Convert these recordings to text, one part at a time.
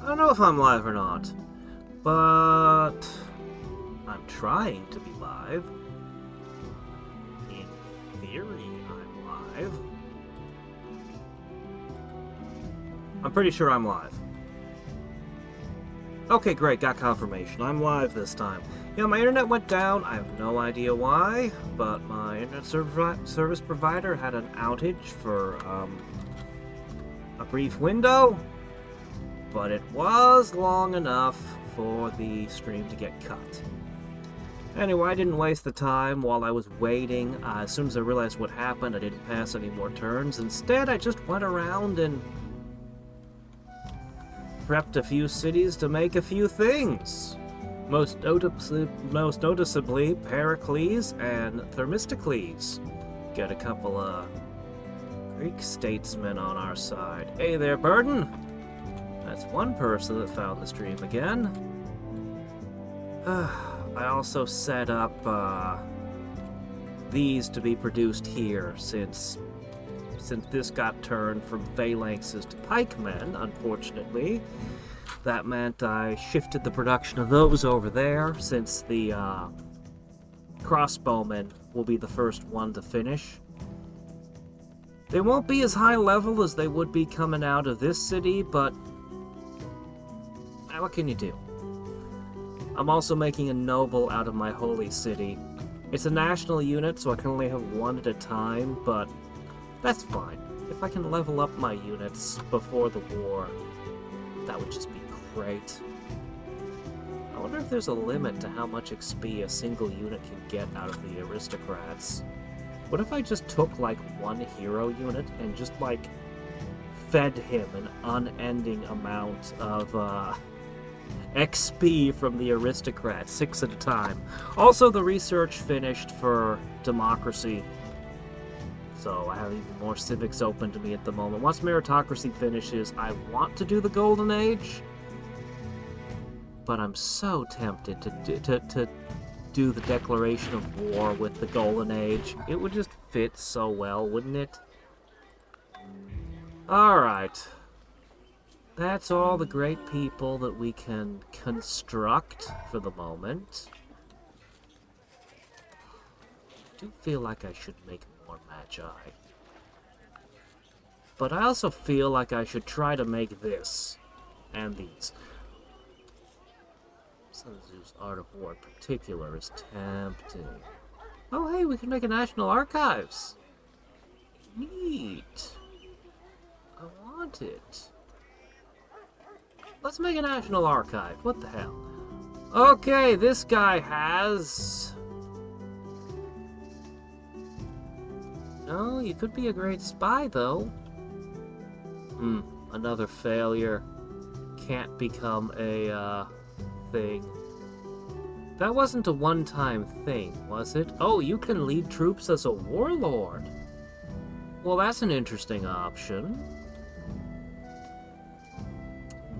I don't know if I'm live or not, but I'm trying to be live. In theory, I'm live. I'm pretty sure I'm live. Okay, great, got confirmation. I'm live this time. Yeah, my internet went down. I have no idea why, but my internet service provider had an outage for a brief window. But it was long enough for the stream to get cut. Anyway, I didn't waste the time while I was waiting. As soon as I realized what happened, I didn't pass any more turns. Instead, I just went around and prepped a few cities to make a few things. Most noticeably, Pericles and Themistocles. Get a couple of Greek statesmen on our side. Hey there, Burden! That's one person that found the stream again. I also set up these to be produced here, since this got turned from phalanxes to pikemen, unfortunately. That meant I shifted the production of those over there, since the crossbowmen will be the first one to finish. They won't be as high level as they would be coming out of this city, but what can you do? I'm also making a noble out of my holy city. It's a national unit, so I can only have one at a time, but that's fine. If I can level up my units before the war, that would just be great. I wonder if there's a limit to how much XP a single unit can get out of the aristocrats. What if I just took, like, one hero unit and just, like, fed him an unending amount of, XP from the aristocrats, 6 at a time. Also, the research finished for democracy, so I have even more civics open to me at the moment. Once meritocracy finishes, I want to do the Golden Age, but I'm so tempted to do the declaration of war with the Golden Age. It would just fit so well, wouldn't it? Alright. That's all the great people that we can construct for the moment. I do feel like I should make more Magi. But I also feel like I should try to make this. And these. Sun Tzu's Art of War in particular is tempting. Oh hey, we can make a National Archives! Neat! I want it. Let's make a National Archive. What the hell? Okay, this guy has... No, you could be a great spy, though. Another failure. Can't become a, thing. That wasn't a one-time thing, was it? Oh, you can lead troops as a warlord. Well, that's an interesting option.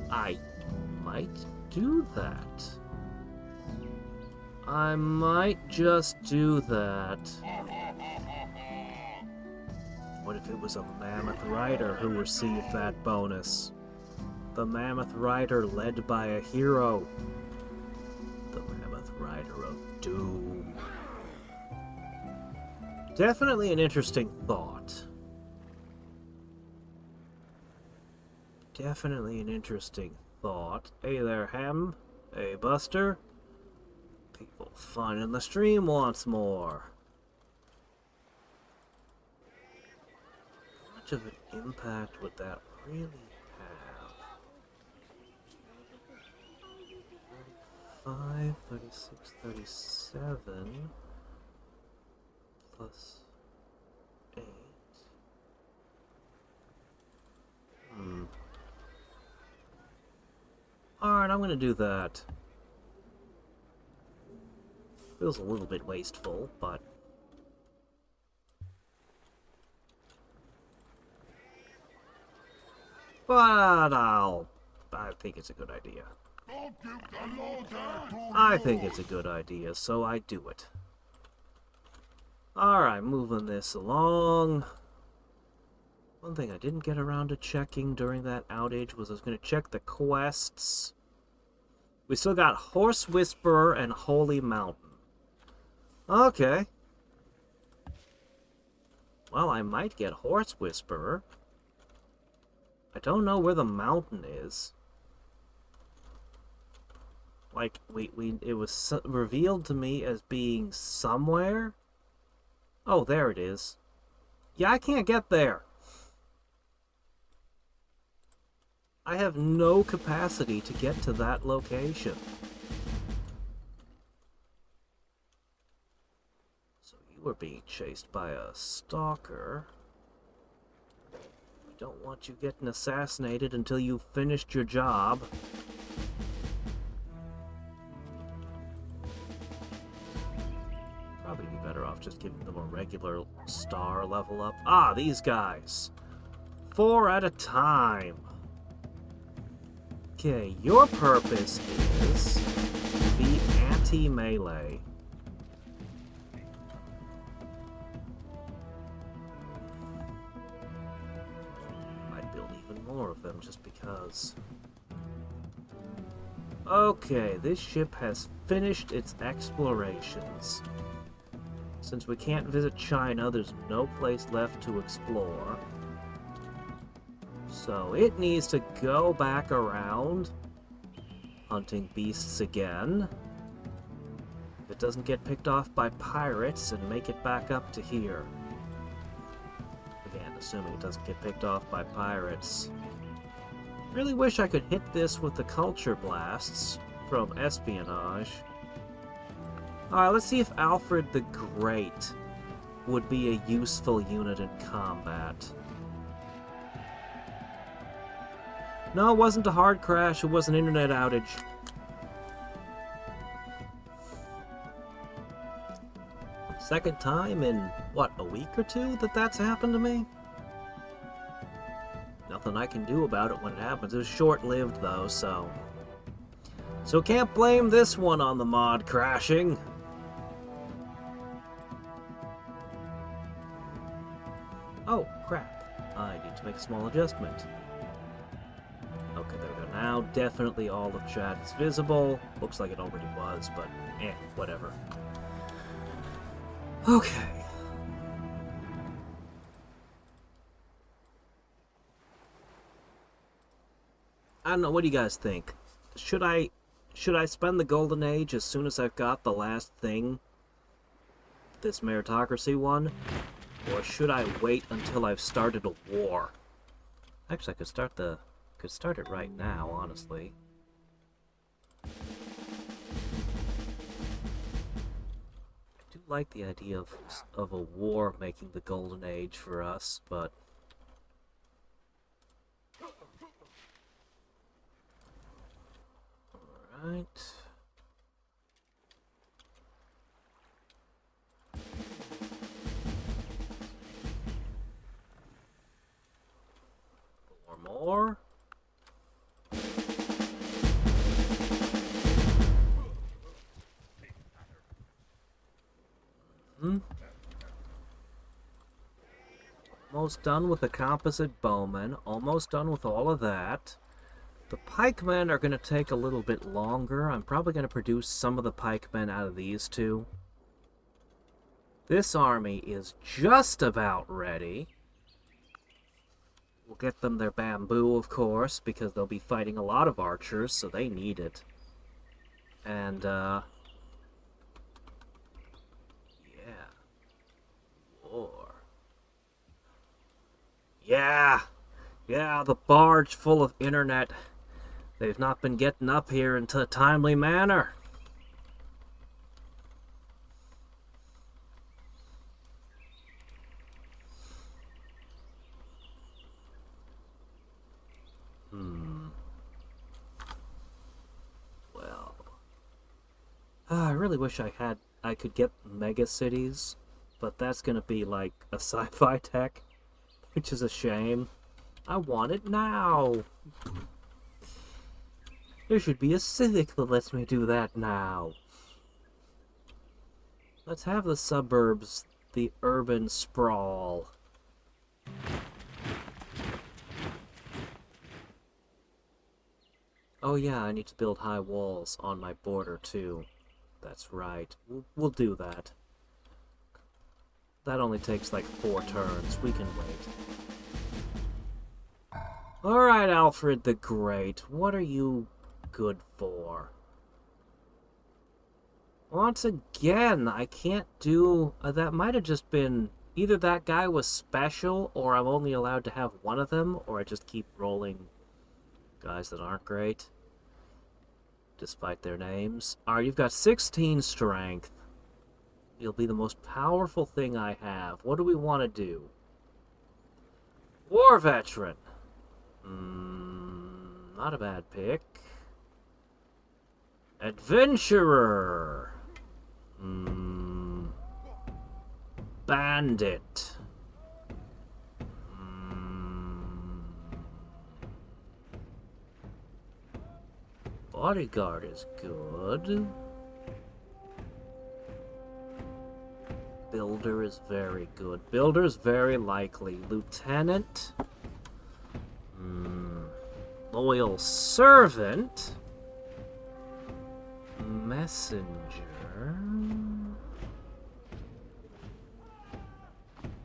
I might do that. I might just do that. What if it was a Mammoth Rider who received that bonus? The Mammoth Rider led by a hero. The Mammoth Rider of Doom. Definitely an interesting thought. Definitely an interesting thought. Hey there, Ham. Hey, Buster. People finding the stream once more. How much of an impact would that really have? 35, 36, 37, plus 8. Alright, I'm gonna do that. Feels a little bit wasteful, but... I think it's a good idea. I think it's a good idea, so I do it. Alright, moving this along. One thing I didn't get around to checking during that outage was I was going to check the quests. We still got Horse Whisperer and Holy Mountain. Okay. Well, I might get Horse Whisperer. I don't know where the mountain is. Like, it was revealed to me as being somewhere. Oh, there it is. Yeah, I can't get there. I have no capacity to get to that location. So you were being chased by a stalker. We don't want you getting assassinated until you've finished your job. Probably be better off just giving them a regular star level up. Ah, these guys. 4 at a time. Okay, your purpose is to be anti-melee. Might build even more of them just because. Okay, this ship has finished its explorations. Since we can't visit China, there's no place left to explore. So it needs to go back around, hunting beasts again. If it doesn't get picked off by pirates, and make it back up to here. Again, assuming it doesn't get picked off by pirates. Really wish I could hit this with the culture blasts from espionage. Alright, let's see if Alfred the Great would be a useful unit in combat. No, it wasn't a hard crash, it was an internet outage. Second time in, what, a week or two that that's happened to me? Nothing I can do about it when it happens. It was short-lived, though, so... So can't blame this one on the mod crashing. Oh, crap. I need to make a small adjustment. Okay, there we go. Now, definitely all of chat is visible. Looks like it already was, but whatever. Okay. I don't know, what do you guys think? Should I spend the Golden Age as soon as I've got the last thing? This meritocracy one? Or should I wait until I've started a war? Actually, I could start it right now, honestly. I do like the idea of a war making the Golden Age for us, but... Alright. More. Almost done with the composite bowmen. Almost done with all of that. The pikemen are going to take a little bit longer. I'm probably going to produce some of the pikemen out of these two. This army is just about ready. We'll get them their bamboo, of course, because they'll be fighting a lot of archers, so they need it. And, yeah. War. Yeah! Yeah, the barge full of internet. They've not been getting up here in a timely manner. Well, I really wish I could get mega cities, but that's gonna be like a sci-fi tech, which is a shame. I want it now. There should be a civic that lets me do that now. Let's have the suburbs, the urban sprawl. Oh yeah, I need to build high walls on my border too. That's right. We'll do that. That only takes like 4 turns. We can wait. Alright, Alfred the Great. What are you good for? Once again, I can't do... that might have just been... Either that guy was special, or I'm only allowed to have one of them, or I just keep rolling guys that aren't great, despite their names. Alright, you've got 16 strength. You'll be the most powerful thing I have. What do we want to do? War veteran. Not a bad pick. Adventurer. Bandit. Bodyguard is good. Builder is very good. Builder is very likely. Lieutenant. Loyal servant. Messenger.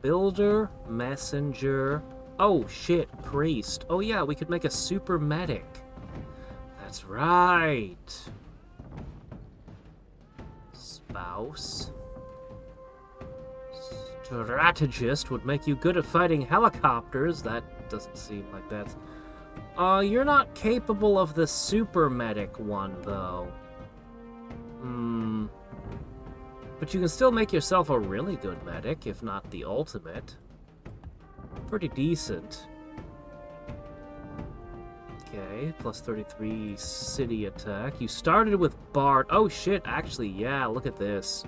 Builder, messenger. Oh shit, priest. Oh yeah, we could make a super medic. That's right. Spouse. Strategist would make you good at fighting helicopters. That doesn't seem like that's... you're not capable of the super medic one, though. But you can still make yourself a really good medic, if not the ultimate. Pretty decent. Okay, plus 33 city attack. You started with Bard. Oh shit, actually, yeah, look at this.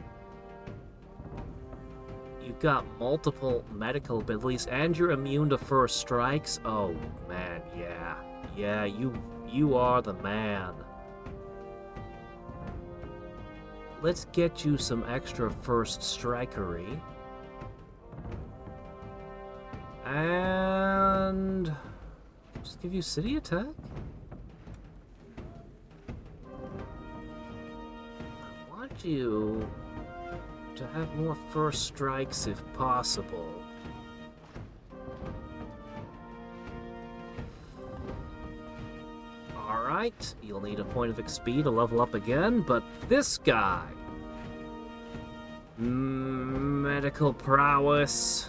You've got multiple medical abilities, and you're immune to first strikes. Oh, man, yeah. Yeah, you are the man. Let's get you some extra first strikery. And... just give you city attack? I want you to have more first strikes if possible. Alright, you'll need a point of XP to level up again, but this guy... medical prowess.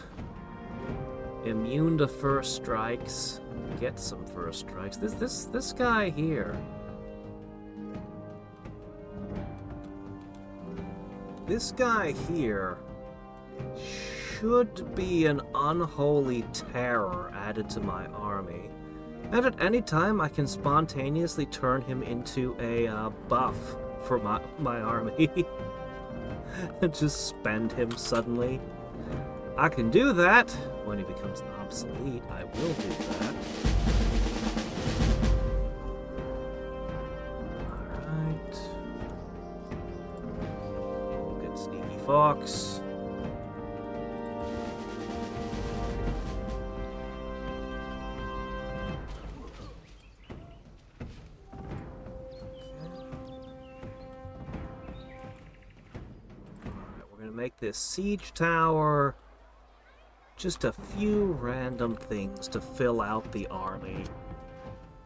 Immune to first strikes. Get some first strikes. This guy here... this guy here should be an unholy terror added to my army. And at any time, I can spontaneously turn him into a buff for my army. And just spend him suddenly. I can do that. When he becomes obsolete, I will do that. Alright. Good sneaky fox. Make this siege tower. Just a few random things to fill out the army.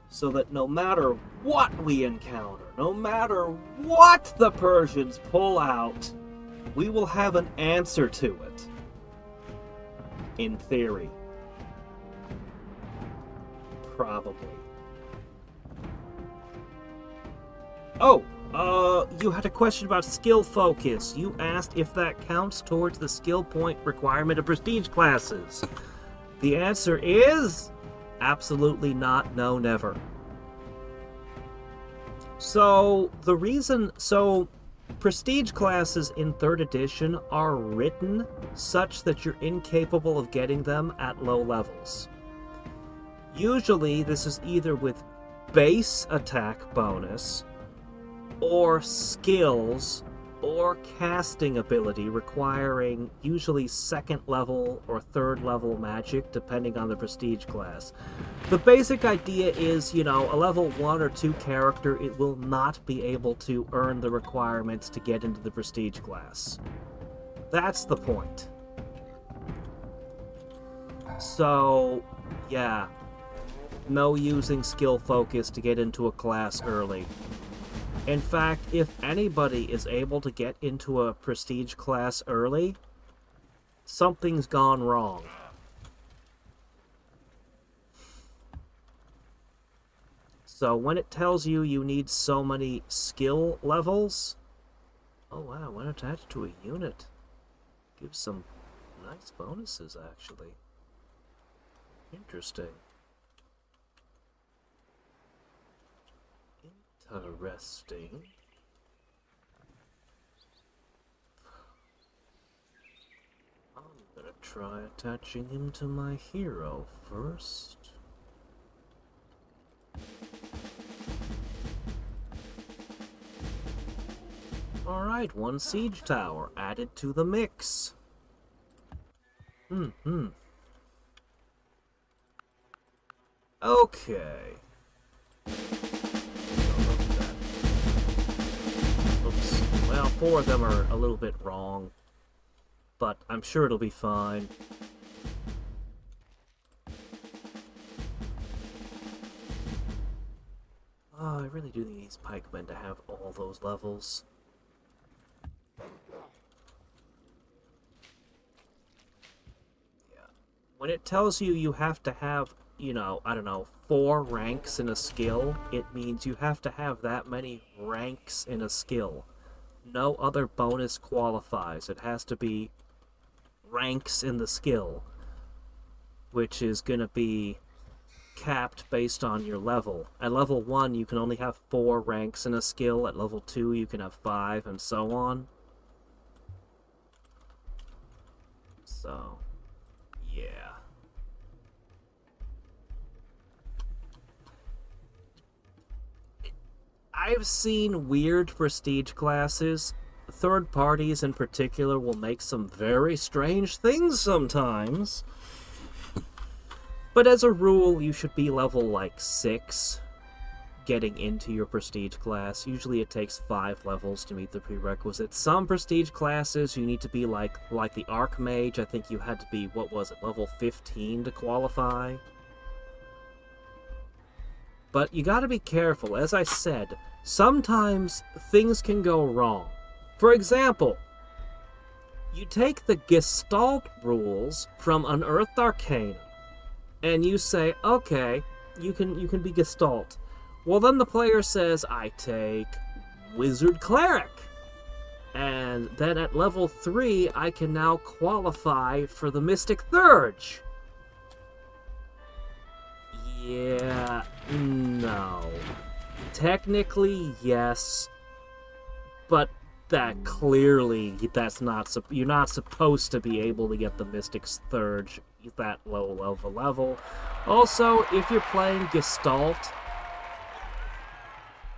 So that no matter what we encounter, no matter what the Persians pull out, we will have an answer to it. In theory. Probably. Oh! You had a question about skill focus. You asked if that counts towards the skill point requirement of prestige classes. The answer is... absolutely not, no, never. So, the reason... so, prestige classes in 3rd edition are written such that you're incapable of getting them at low levels. Usually, this is either with base attack bonus... or skills or casting ability requiring usually second level or third level magic depending on the prestige class. The basic idea is, you know, a level 1 or 2 character, it will not be able to earn the requirements to get into the prestige class. That's the point. So, yeah, no using skill focus to get into a class early. In fact, if anybody is able to get into a prestige class early, something's gone wrong. So when it tells you you need so many skill levels, oh wow, when attached to a unit, gives some nice bonuses actually. Interesting. Interesting. I'm gonna try attaching him to my hero first. Alright, 1 siege tower added to the mix. Okay. Oops. Well, 4 of them are a little bit wrong, but I'm sure it'll be fine. Oh, I really do need these pikemen to have all those levels. Yeah. When it tells you you have to have, you know, I don't know, 4 ranks in a skill, it means you have to have that many ranks in a skill. No other bonus qualifies. It has to be ranks in the skill, which is going to be capped based on your level. At level 1, you can only have 4 ranks in a skill. At level 2, you can have 5, and so on. So, yeah. I've seen weird prestige classes. Third parties in particular will make some very strange things sometimes. But as a rule, you should be level like 6 getting into your prestige class. Usually it takes 5 levels to meet the prerequisites. Some prestige classes you need to be like the Archmage. I think you had to be, what was it, level 15 to qualify. But you gotta be careful. As I said, sometimes things can go wrong. For example, you take the Gestalt rules from Unearthed Arcana, and you say, okay, you can be Gestalt. Well, then the player says, I take Wizard Cleric. And then at level 3, I can now qualify for the Mystic Thurge. Yeah, no. Technically, yes. But that clearly, you're not supposed to be able to get the Mystic Thurge that low of a level. Also, if you're playing Gestalt,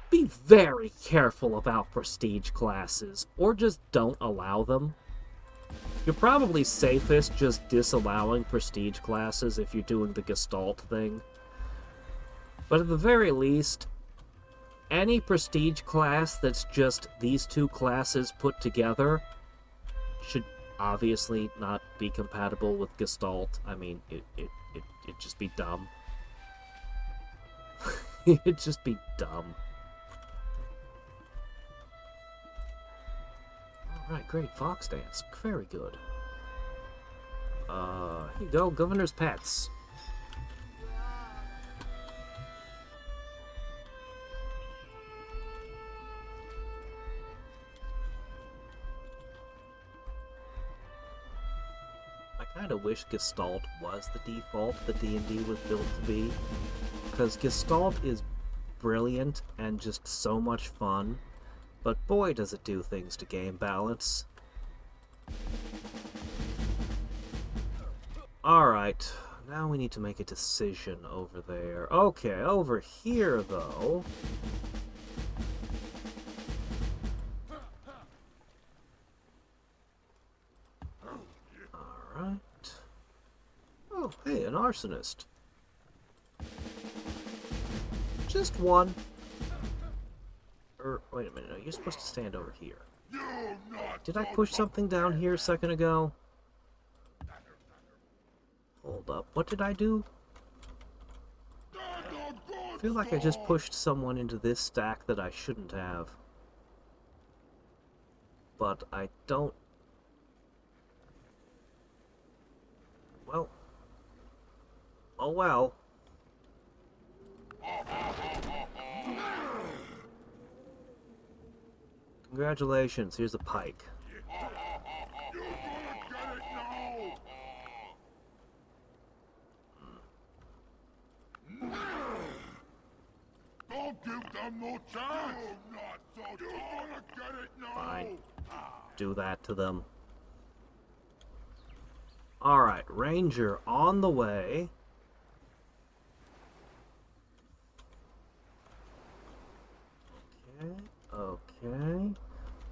be very careful about prestige classes, or just don't allow them. You're probably safest just disallowing prestige classes if you're doing the Gestalt thing. But at the very least, any prestige class that's just these 2 classes put together should obviously not be compatible with Gestalt. I mean, it'd just be dumb. It'd just be dumb. Alright, great. Fox dance. Very good. Here you go. Governor's Pets. I kind of wish Gestalt was the default that D&D was built to be, because Gestalt is brilliant and just so much fun, but boy does it do things to game balance. Alright, now we need to make a decision over there. Okay, over here though, Alright. Oh, hey, an arsonist. Just one. Wait a minute, no, you're supposed to stand over here. Did I push something down here a second ago? Hold up, what did I do? I feel like I just pushed someone into this stack that I shouldn't have. But I don't... Well... Oh well. Congratulations, here's a pike. Don't give them no chance! You're gonna get it now! Fine. Do that to them. Alright, Ranger on the way. Okay, okay.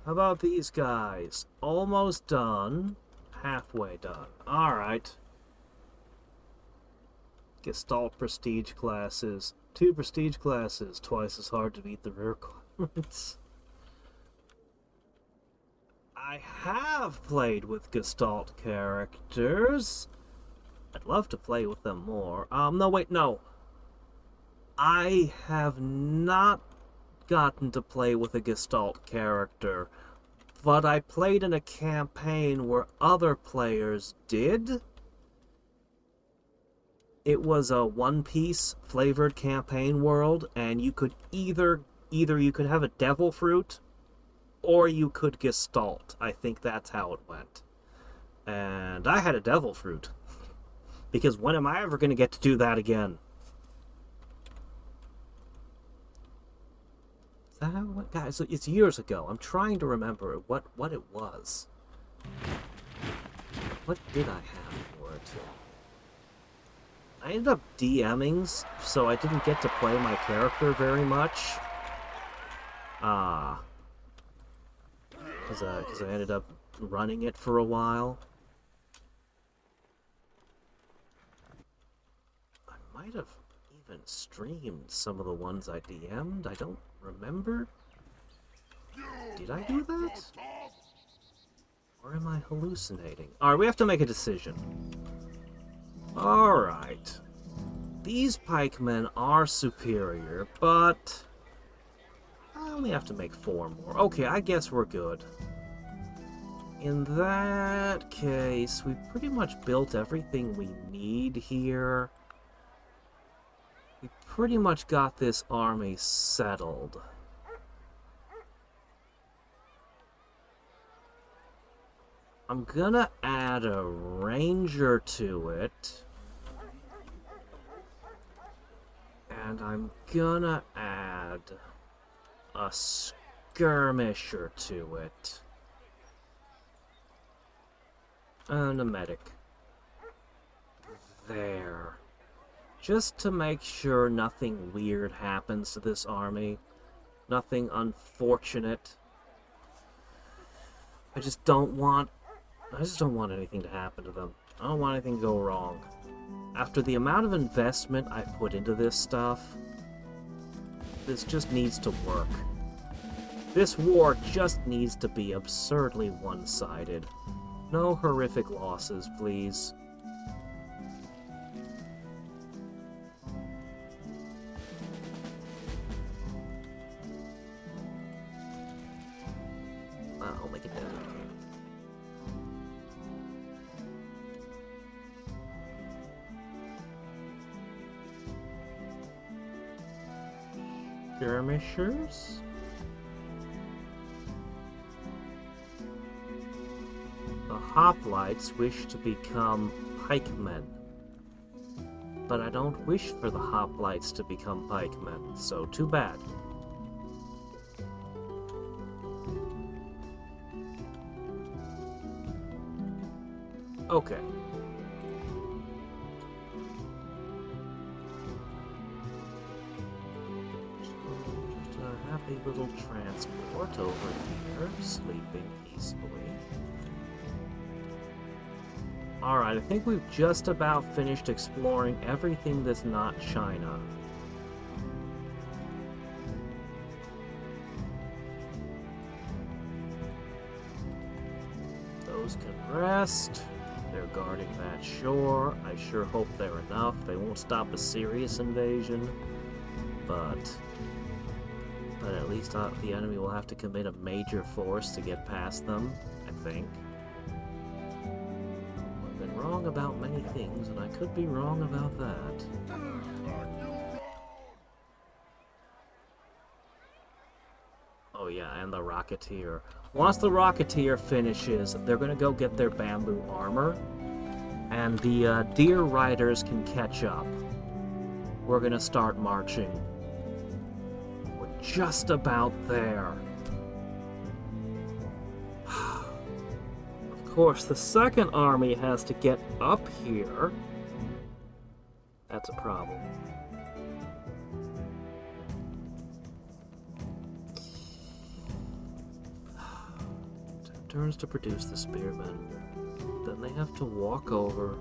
How about these guys? Almost done. Halfway done. Alright. Gestalt prestige classes. 2 prestige classes. Twice as hard to beat the requirements. I have played with Gestalt characters. I'd love to play with them more. No, wait, no. I have not gotten to play with a Gestalt character, but I played in a campaign where other players did. It was a one-piece flavored campaign world, and you could either you could have a devil fruit, or you could Gestalt. I think that's how it went. And I had a devil fruit. Because when am I ever going to get to do that again? Is that how it went? Guys, it's years ago. I'm trying to remember what it was. What did I have for it? I ended up DMing, so I didn't get to play my character very much. Because I ended up running it for a while. I might have even streamed some of the ones I DM'd. I don't remember. Did I do that? Or am I hallucinating? Alright, we have to make a decision. Alright. These pikemen are superior, but I only have to make 4 more. Okay, I guess we're good. In that case, we've pretty much built everything we need here. We pretty much got this army settled. I'm gonna add a ranger to it. And I'm gonna add a skirmisher to it. And a medic. There. Just to make sure nothing weird happens to this army. Nothing unfortunate. I just don't want anything to happen to them. I don't want anything to go wrong. After the amount of investment I put into this stuff, this just needs to work. This war just needs to be absurdly one-sided. No horrific losses, please. I'll make it down. Skirmishers? The hoplites wish to become pikemen. But I don't wish for the hoplites to become pikemen, so too bad. Okay. Just a happy little transport over here, sleeping peacefully. Alright, I think we've just about finished exploring everything that's not China. Those can rest. They're guarding that shore. I sure hope they're enough. They won't stop a serious invasion. But at least the enemy will have to commit a major force to get past them, I think. I've been wrong about many things, and I could be wrong about that. Oh yeah, and the Rocketeer. Once the Rocketeer finishes, they're gonna go get their bamboo armor, and the Deer Riders can catch up. We're gonna start marching. We're just about there. Of course, the second army has to get up here. That's a problem. Turns to produce the spearmen. Then they have to walk over.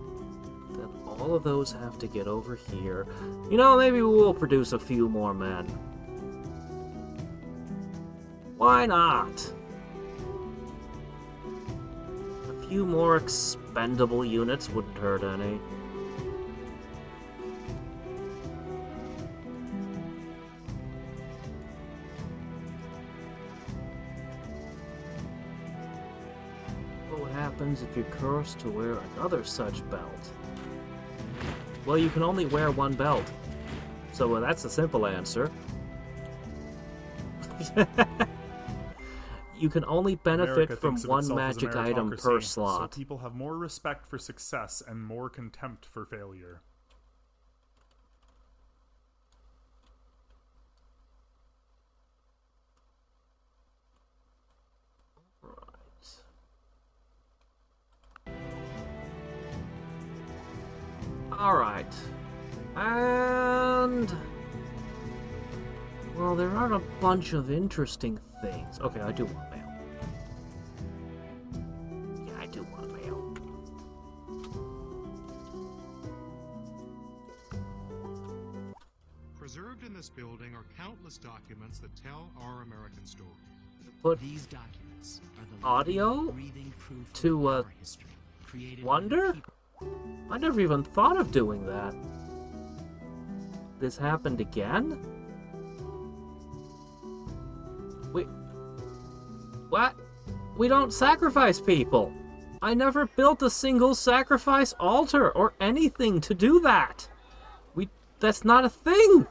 Then all of those have to get over here. You know, maybe we'll produce a few more men. Why not? A few more expendable units wouldn't hurt any. What happens if you're cursed to wear another such belt? Well, you can only wear one belt. So that's a simple answer. You can only benefit from one magic item per slot. So people have more respect for success and more contempt for failure. Alright. And... well, there are a bunch of interesting things. Okay, I do want mail. Yeah, I do want mail. Preserved in this building are countless documents that tell our American story. Put These documents are the audio breathing proof to, of our history, created by Wonder? people. I never even thought of doing that. This happened again? What? We don't sacrifice people. I never built a single sacrifice altar or anything to do that. That's not a thing.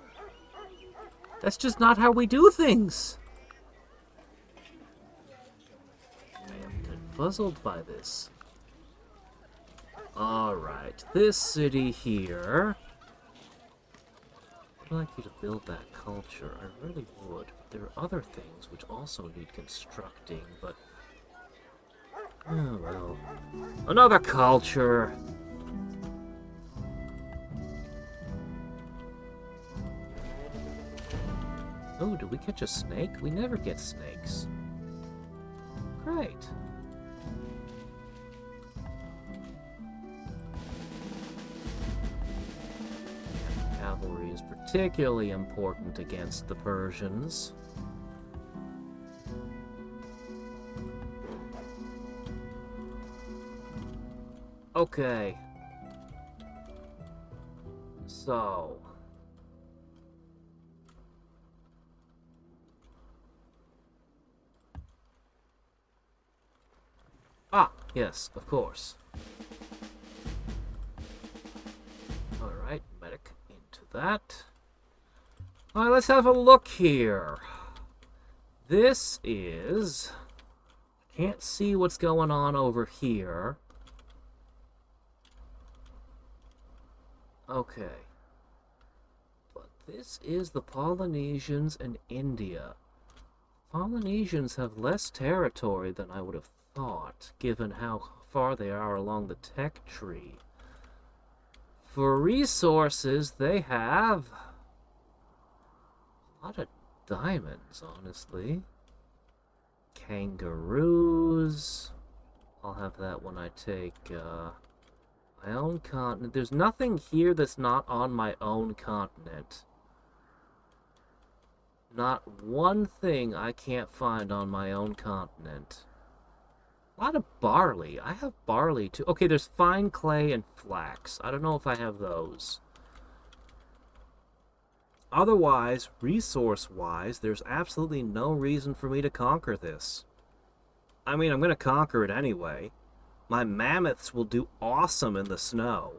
That's just not how we do things. I am confuzzled by this. Alright, this city here. I'd like you to build that culture. I really would. There are other things which also need constructing, but... oh well. Another culture! Oh, did we catch a snake? We never get snakes. Great. Cavalry is particularly important against the Persians. Okay. So... ah, yes, of course. Alright, medic into that. Alright, let's have a look here. This is... can't see what's going on over here. Okay. But this is the Polynesians and India. Polynesians have less territory than I would have thought, given how far they are along the tech tree. For resources, they have a lot of diamonds, honestly. Kangaroos. I'll have that when I take My own continent. There's nothing here that's not on my own continent. Not one thing I can't find on my own continent. A lot of barley. I have barley too. Okay, there's fine clay and flax. I don't know if I have those. Otherwise, resource-wise, there's absolutely no reason for me to conquer this. I mean, I'm going to conquer it anyway. My mammoths will do awesome in the snow.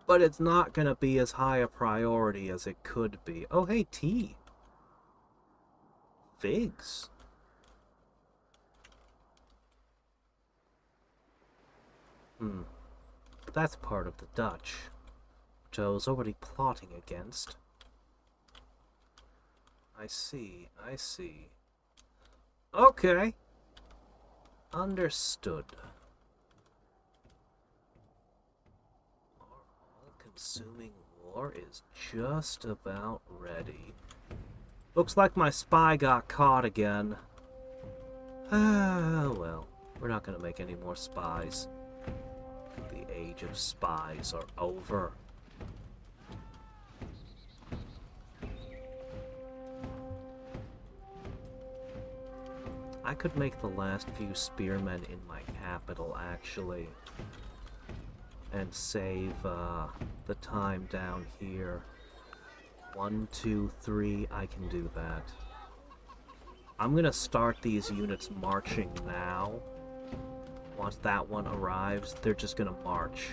But it's not going to be as high a priority as it could be. Oh, hey, tea. Figs. But that's part of the Dutch, which I was already plotting against. I see, I see. Okay. Understood. All-consuming war is just about ready. Looks like my spy got caught again. Ah, well, we're not gonna make any more spies. The age of spies are over. I could make the last few spearmen in my capital, actually. And save the time down here. 1, 2, 3, I can do that. I'm gonna start these units marching now. Once that one arrives, they're just gonna march.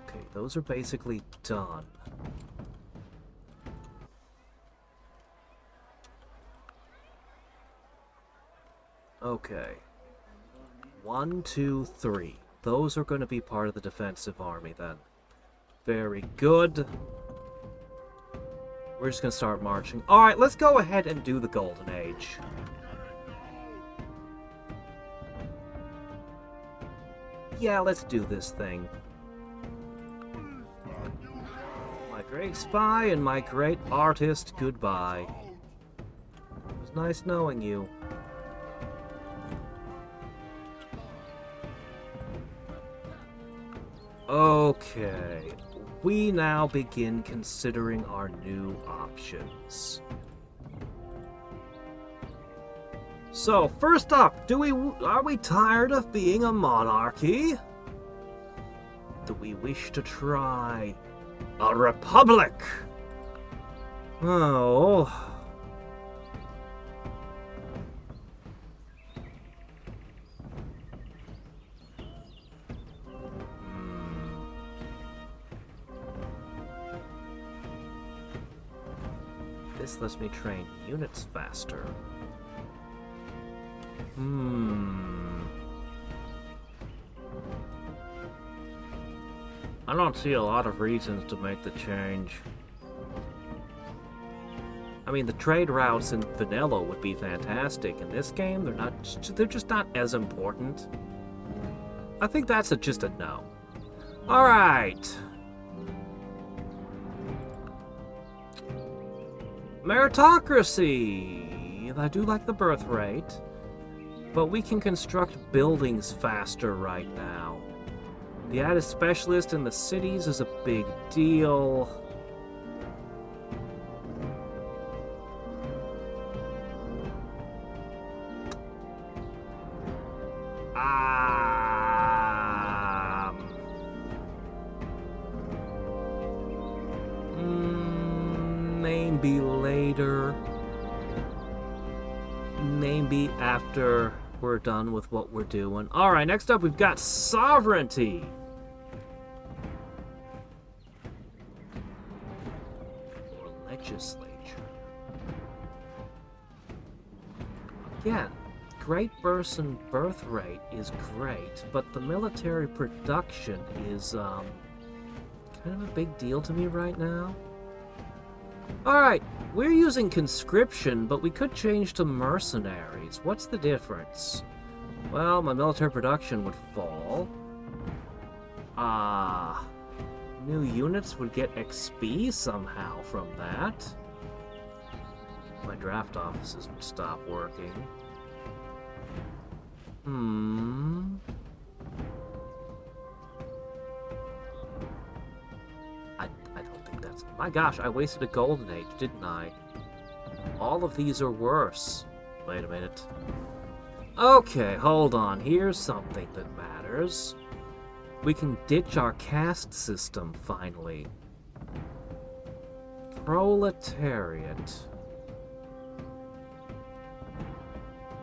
Okay, those are basically done. Okay. 1, 2, 3. Those are going to be part of the defensive army then. Very good. We're just going to start marching. Alright, let's go ahead and do the Golden Age. Yeah, let's do this thing. My great spy and my great artist, goodbye. It was nice knowing you. Okay, we now begin considering our new options. So, first up, are we tired of being a monarchy? Do we wish to try a republic? Oh. This lets me train units faster. I don't see a lot of reasons to make the change. I mean, the trade routes in vanilla would be fantastic. In this game, they're just not as important. I think that's just a no. Alright. Meritocracy! I do like the birth rate, but we can construct buildings faster right now. The added specialist in the cities is a big deal. Maybe later. Maybe after we're done with what we're doing. Alright, next up we've got sovereignty. Or legislature. Again, great person birth rate is great, but the military production is kind of a big deal to me right now. Alright, we're using conscription, but we could change to mercenaries. What's the difference? Well, my military production would fall. New units would get XP somehow from that. My draft offices would stop working. Hmm. I don't think that's... My gosh, I wasted a golden age, didn't I? All of these are worse. Wait a minute. Okay, hold on. Here's something that matters. We can ditch our caste system, finally. Proletariat.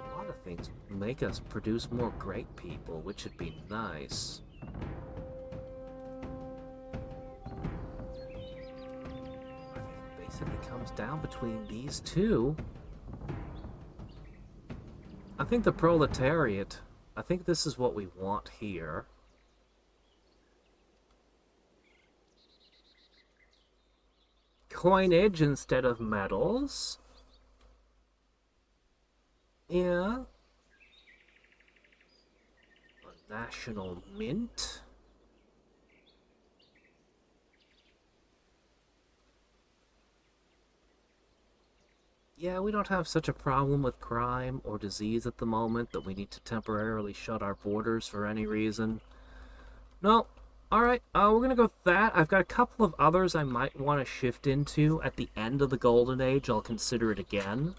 A lot of things make us produce more great people, which would be nice. I think it basically comes down between these two. I think the proletariat, I think this is what we want here. Coinage instead of metals. Yeah. A national mint. Yeah, we don't have such a problem with crime or disease at the moment that we need to temporarily shut our borders for any reason. No. Alright, we're gonna go with that. I've got a couple of others I might want to shift into at the end of the Golden Age. I'll consider it again.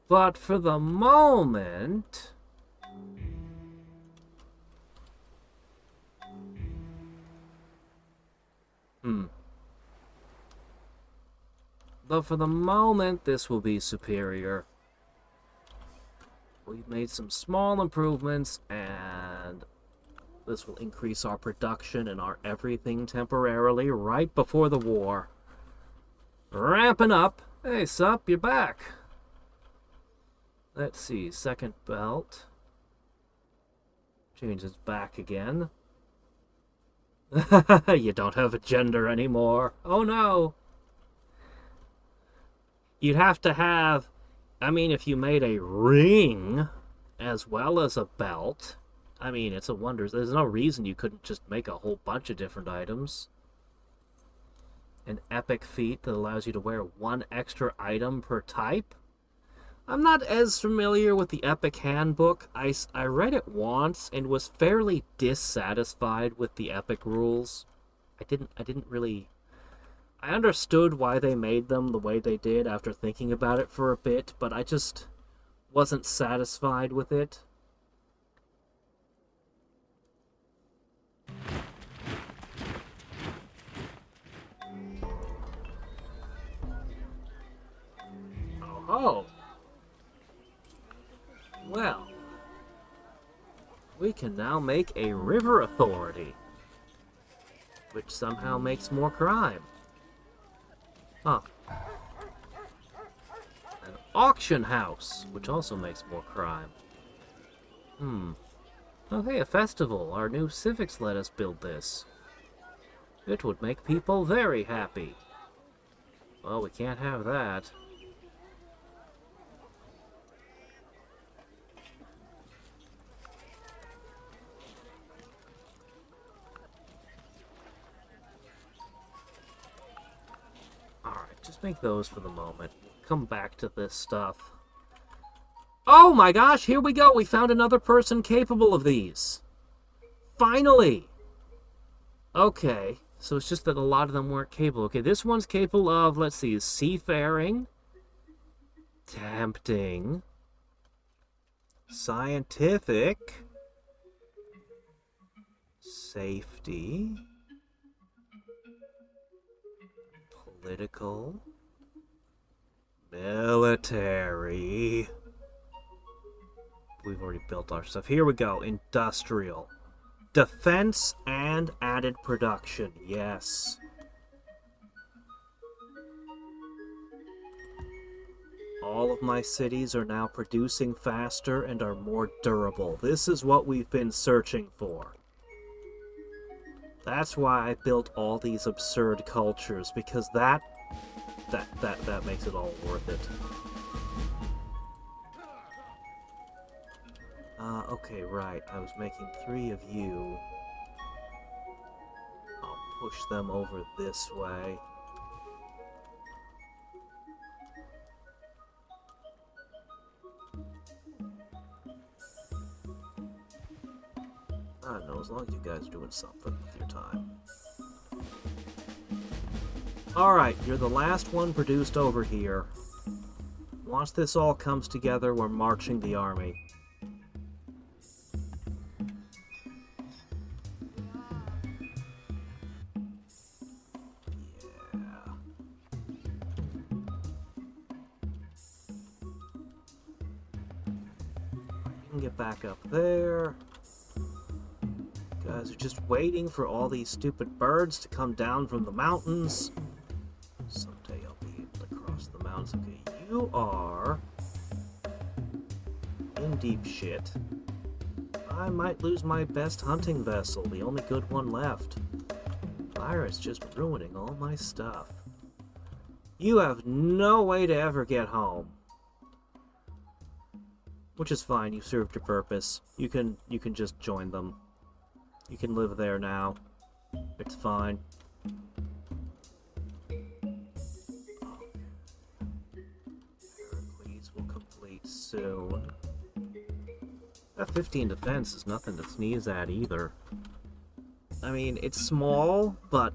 But for the moment... But for the moment, this will be superior. We've made some small improvements, and this will increase our production and our everything temporarily right before the war. Ramping up. Hey, sup, you're back. Let's see, second belt. Changes back again. You don't have a gender anymore. Oh no. You'd have to have, I mean, if you made a ring as well as a belt, I mean, it's a wonder. There's no reason you couldn't just make a whole bunch of different items. An epic feat that allows you to wear one extra item per type. I'm not as familiar with the Epic Handbook. I read it once and was fairly dissatisfied with the Epic rules. I didn't really... I understood why they made them the way they did after thinking about it for a bit, but I just wasn't satisfied with it. Oh. Well, we can now make a river authority, which somehow makes more crime. Huh. An auction house, which also makes more crime. Oh, hey, a festival. Our new civics let us build this. It would make people very happy. Well, we can't have that. Just make those for the moment. Come back to this stuff. Oh my gosh, here we go! We found another person capable of these! Finally! Okay, so it's just that a lot of them weren't capable. Okay, this one's capable of, let's see, seafaring, tempting, scientific, safety, political, military. We've already built our stuff. Here we go. Industrial. Defense and added production. Yes. All of my cities are now producing faster and are more durable. This is what we've been searching for. That's why I built all these absurd cultures, because that makes it all worth it. Okay, right. I was making 3 of you. I'll push them over this way. I don't know, as long as you guys are doing something with your time. Alright, you're the last one produced over here. Once this all comes together, we're marching the army. Yeah. You can get back up there. You guys are just waiting for all these stupid birds to come down from the mountains. Someday I'll be able to cross the mountains. Okay, you are in deep shit. I might lose my best hunting vessel, the only good one left. Fire is just ruining all my stuff. You have no way to ever get home. Which is fine, you've served your purpose. You can just join them. You can live there now. It's fine. Heracles will complete soon. That 15 defense is nothing to sneeze at either. I mean, it's small, but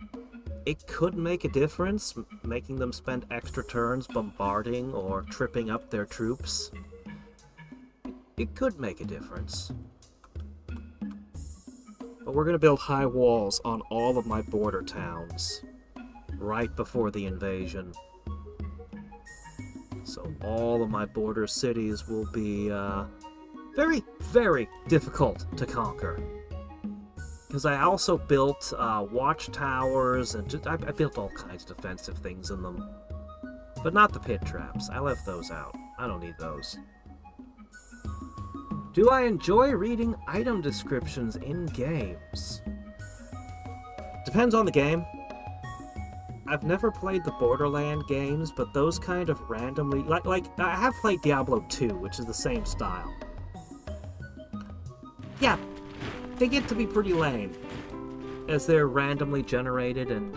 it could make a difference, making them spend extra turns bombarding or tripping up their troops. It could make a difference. But we're going to build high walls on all of my border towns right before the invasion. So all of my border cities will be very, very difficult to conquer. Because I also built watchtowers, and I built all kinds of defensive things in them. But not the pit traps. I left those out. I don't need those. Do I enjoy reading item descriptions in games? Depends on the game. I've never played the Borderland games, but those kind of randomly... Like I have played Diablo 2, which is the same style. Yeah, they get to be pretty lame, as they're randomly generated and,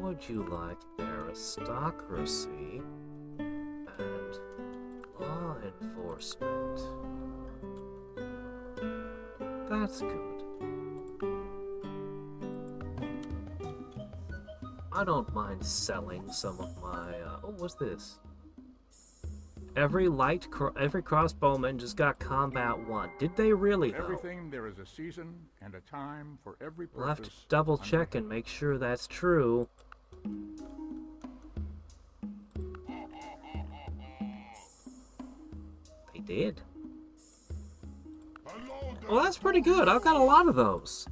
would you like aristocracy and law enforcement? That's good. I don't mind selling some of my, oh, what's this? Every crossbowman just got combat 1. Did they really, though? Everything there is a season and a time for every purpose. We'll have to double check and make sure that's true. They did. Well, that's pretty good. I've got a lot of those.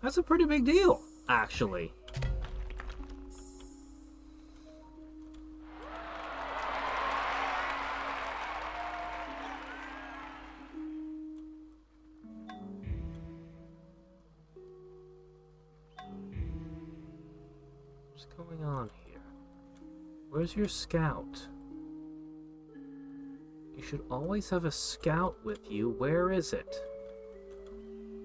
That's a pretty big deal, actually. What's going on here? Where's your scout? You should always have a scout with you. Where is it?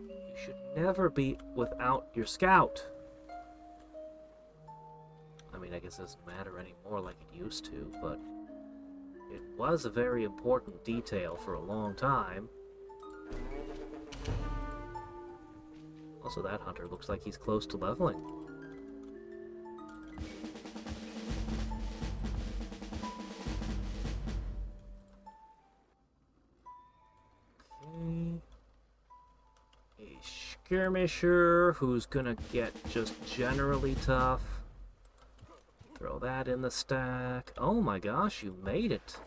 You should never be without your scout. I mean, I guess it doesn't matter anymore like it used to, but it was a very important detail for a long time. Also, that hunter looks like he's close to leveling. A skirmisher who's gonna get just generally tough. Throw that in the stack. Oh my gosh, you made it.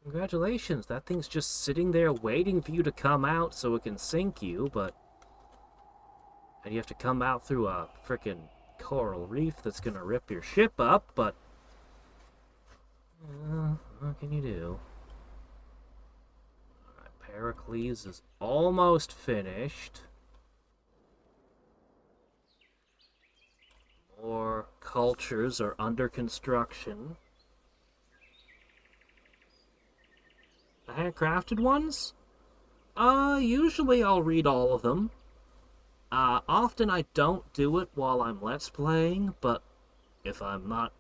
Congratulations, that thing's just sitting there waiting for you to come out so it can sink you, but... And you have to come out through a frickin' coral reef that's gonna rip your ship up, but... what can you do? Heracles is almost finished. More cultures are under construction. The handcrafted ones? Usually I'll read all of them. Often I don't do it while I'm Let's Playing, but if I'm not,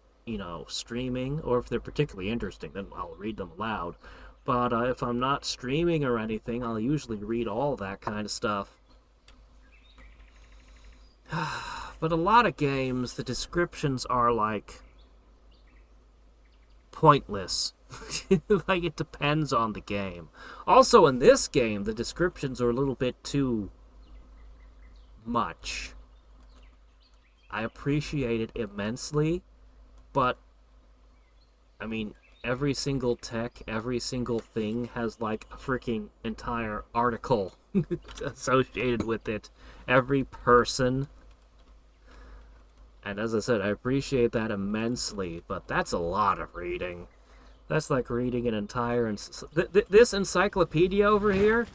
streaming, or if they're particularly interesting, then I'll read them aloud. But if I'm not streaming or anything, I'll usually read all that kind of stuff. But a lot of games, the descriptions are, like, pointless. Like, it depends on the game. Also, in this game, the descriptions are a little bit too much. I appreciate it immensely, but, I mean, every single tech, every single thing has, like, a freaking entire article associated with it. Every person. And as I said, I appreciate that immensely, but that's a lot of reading. That's like reading an entire... this encyclopedia over here?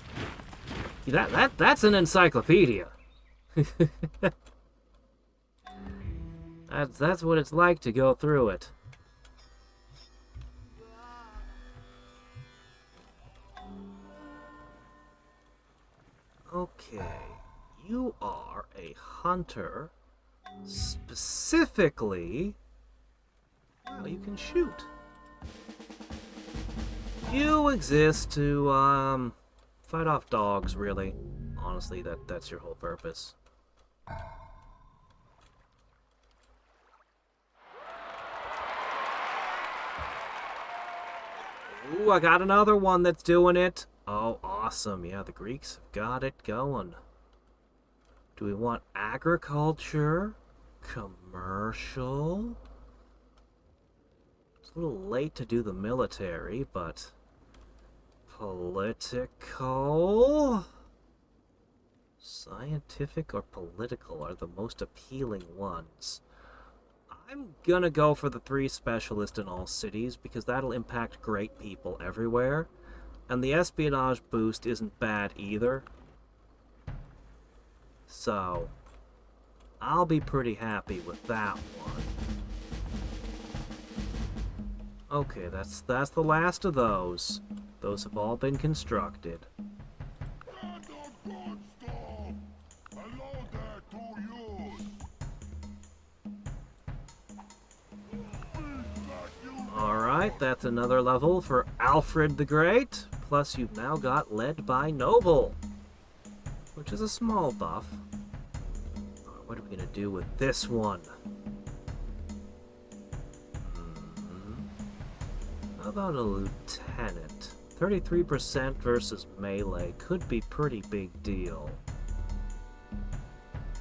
That's an encyclopedia. That's what it's like to go through it. Okay, you are a hunter. Specifically, well, you can shoot. You exist to fight off dogs, really. Honestly, that's your whole purpose. Ooh, I got another one that's doing it. Oh, awesome. Yeah, the Greeks have got it going. Do we want agriculture? Commercial? It's a little late to do the military, but... Political? Scientific or political are the most appealing ones. I'm gonna go for the 3 specialist in all cities, because that'll impact great people everywhere. And the espionage boost isn't bad either. So, I'll be pretty happy with that one. Okay, that's the last of those. Those have all been constructed. Alright, that's another level for Alfred the Great. Plus, you've now got Led by Noble, which is a small buff. What are we going to do with this one? How about a lieutenant? 33% versus melee could be pretty big deal.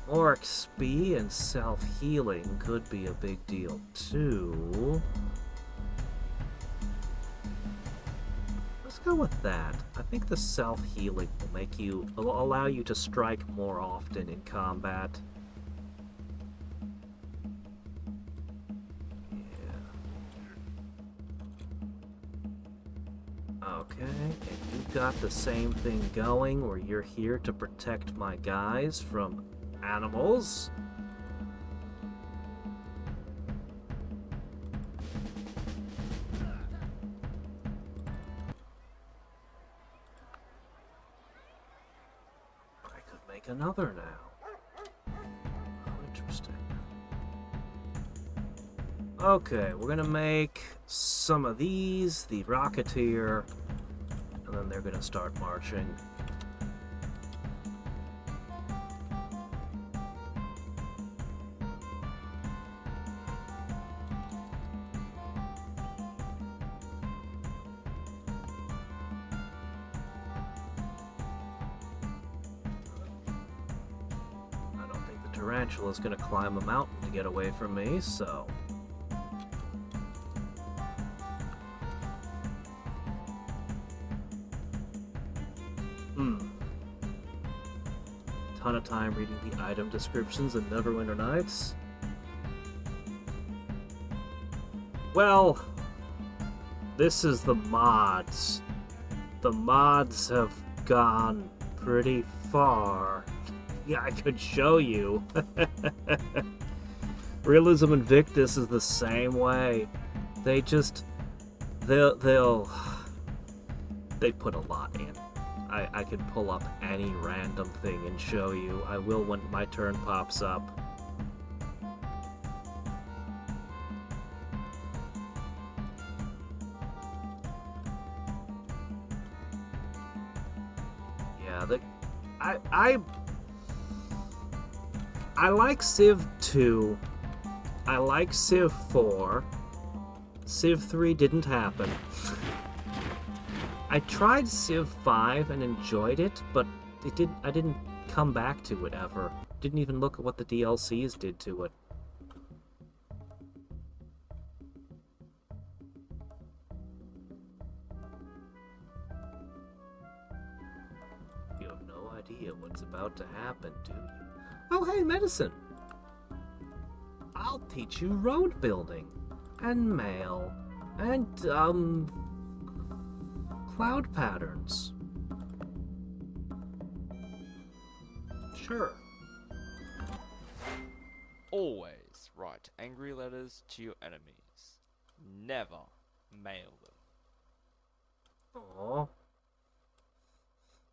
More XP and self-healing could be a big deal too. Let's go with that. I think the self-healing will allow you to strike more often in combat. Okay, and you've got the same thing going where you're here to protect my guys from animals. I could make another now. Oh, interesting. Okay, we're gonna make some of these, the Rocketeer, and then they're gonna start marching. I don't think the Tarantula's gonna climb a mountain to get away from me, so... Ton of time reading the item descriptions in Neverwinter Nights. Well, this is the mods. The mods have gone pretty far. Yeah, I could show you. Realism Invictus is the same way. They'll they put a lot in. I could pull up any random thing and show you. I will when my turn pops up. Yeah, I like Civ 2. I like Civ 4. Civ 3 didn't happen. I tried Civ 5 and enjoyed it, but I didn't come back to it ever. Didn't even look at what the DLCs did to it. You have no idea what's about to happen, do you? Oh, hey, medicine! I'll teach you road building, and mail, and, cloud patterns. Sure. Always write angry letters to your enemies. Never mail them. Aw.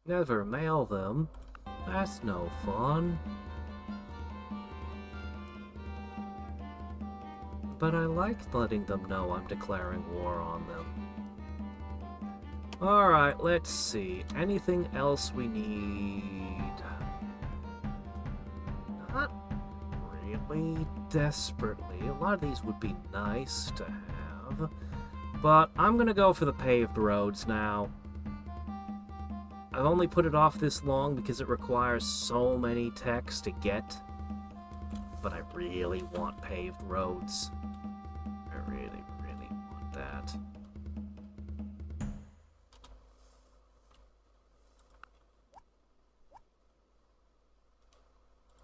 Never mail them. That's no fun. But I like letting them know I'm declaring war on them. Alright, let's see. Anything else we need? Not really desperately. A lot of these would be nice to have. But I'm gonna go for the paved roads now. I've only put it off this long because it requires so many techs to get. But I really want paved roads. I really, really want that.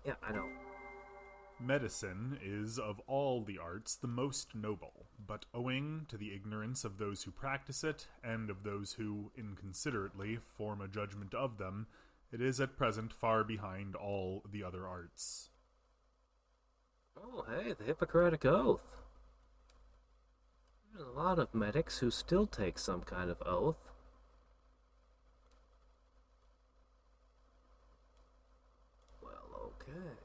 Yeah, I know. Medicine is, of all the arts, the most noble, but owing to the ignorance of those who practice it, and of those who, inconsiderately, form a judgment of them, it is at present far behind all the other arts. Oh, hey, the Hippocratic Oath. There's a lot of medics who still take some kind of oath. Well, okay.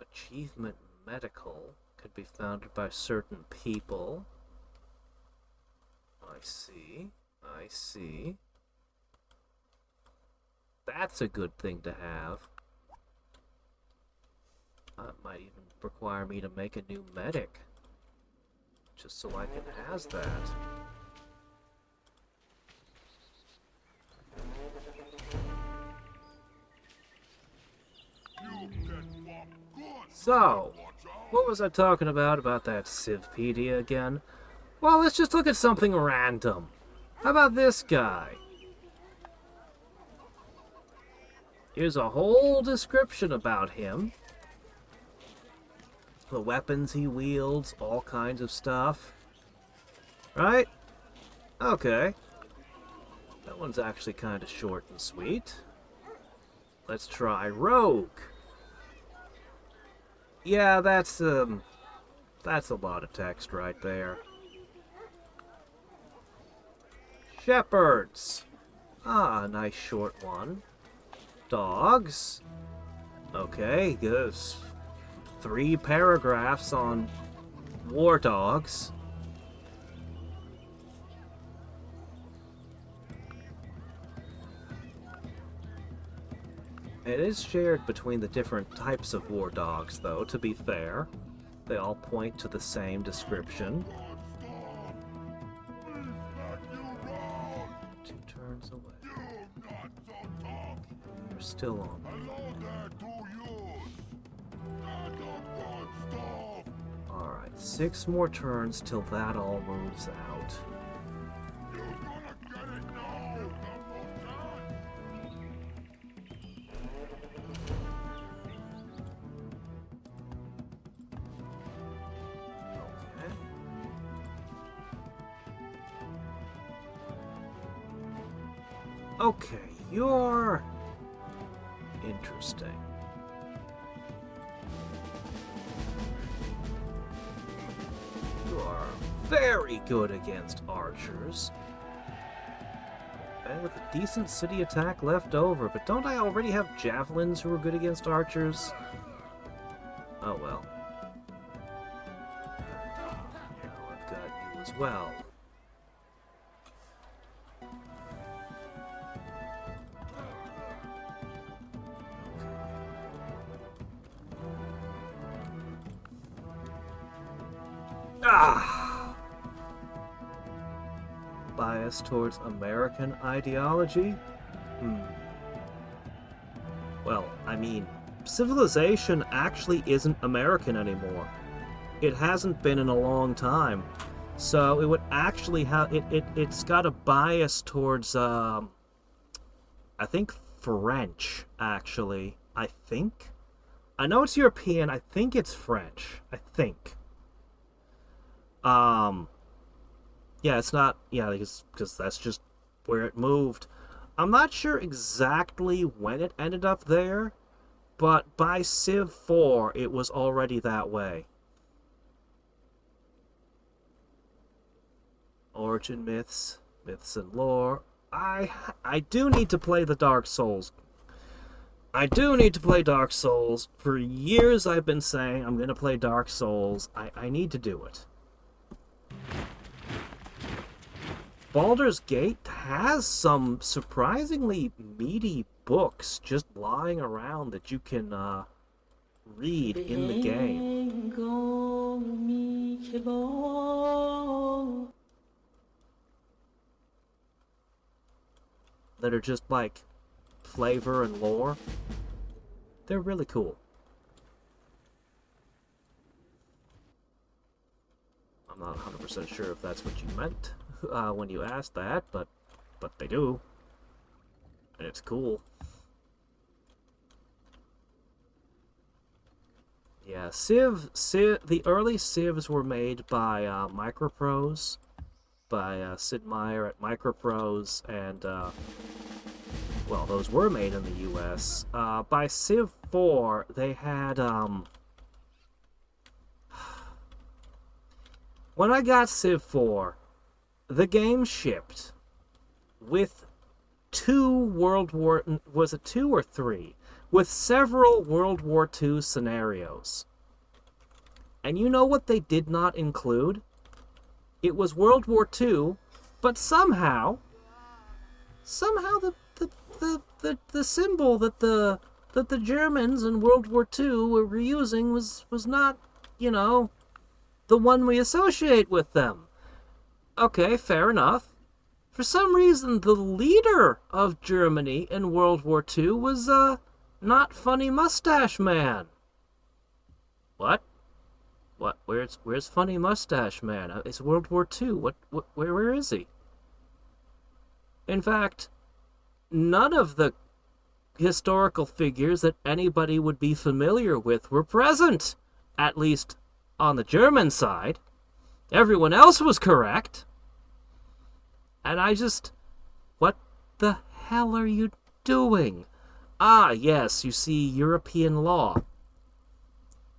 Achievement medical could be founded by certain people. I see. I see. That's a good thing to have. That might even require me to make a new medic. Just so I can has that. So, what was I talking about that Civpedia again? Well, let's just look at something random. How about this guy? Here's a whole description about him. The weapons he wields, all kinds of stuff. Right? Okay. That one's actually kind of short and sweet. Let's try Rogue. Yeah, that's a lot of text right there. Shepherds. Ah, a nice short one. Dogs. Okay, good. 3 paragraphs on war dogs. It is shared between the different types of war dogs, though, to be fair. They all point to the same description. 2 turns away. You're still on. Alright, 6 more turns till that all moves out. Okay, you're interesting. You are very good against archers. And with a decent city attack left over, but don't I already have javelins who are good against archers? Oh well. Now I've got you as well. Ah! Bias towards American ideology? Well, I mean, civilization actually isn't American anymore. It hasn't been in a long time. So it would actually have it's got a bias towards I think French, actually. I think. I know it's European, I think it's French. I think. Yeah, it's not, yeah, because that's just where it moved. I'm not sure exactly when it ended up there, but by Civ 4, it was already that way. Origin myths, myths and lore. I do need to play the Dark Souls. I do need to play Dark Souls. For years I've been saying I'm going to play Dark Souls. I need to do it. Baldur's Gate has some surprisingly meaty books just lying around that you can read in the game. That are just like flavor and lore. They're really cool. I'm not 100% sure if that's what you meant when you asked that, but they do. And it's cool. Yeah, Civ, the early Civs were made by Microprose, by Sid Meier at Microprose, and well, those were made in the US. By Civ 4, they had when I got Civ 4, the game shipped with was it 2 or 3? With several World War II scenarios. And you know what they did not include? It was World War II, but somehow the symbol that the Germans in World War II were using was not, you know, the one we associate with them. Okay, fair enough. For some reason, the leader of Germany in World War II was, not Funny Mustache Man. What? What? Where's Funny Mustache Man? It's World War II. Where is he? In fact, none of the historical figures that anybody would be familiar with were present. At least on the German side. Everyone else was correct. And I just... What the hell are you doing? Ah, yes, you see, European law.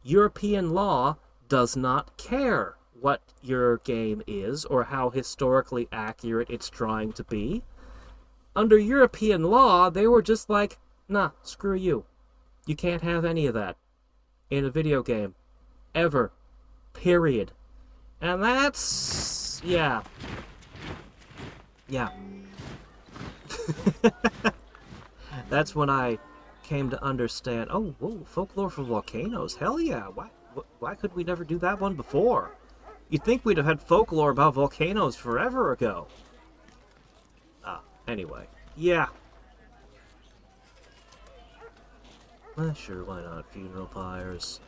European law does not care what your game is or how historically accurate it's trying to be. Under European law, they were just like, nah, screw you. You can't have any of that in a video game. Ever. Period. And that's... yeah. Yeah. That's when I came to understand, oh, whoa, folklore for volcanoes. Hell yeah. Why could we never do that one before? You'd think we'd have had folklore about volcanoes forever ago. Anyway. Yeah. Sure, why not? Funeral pyres.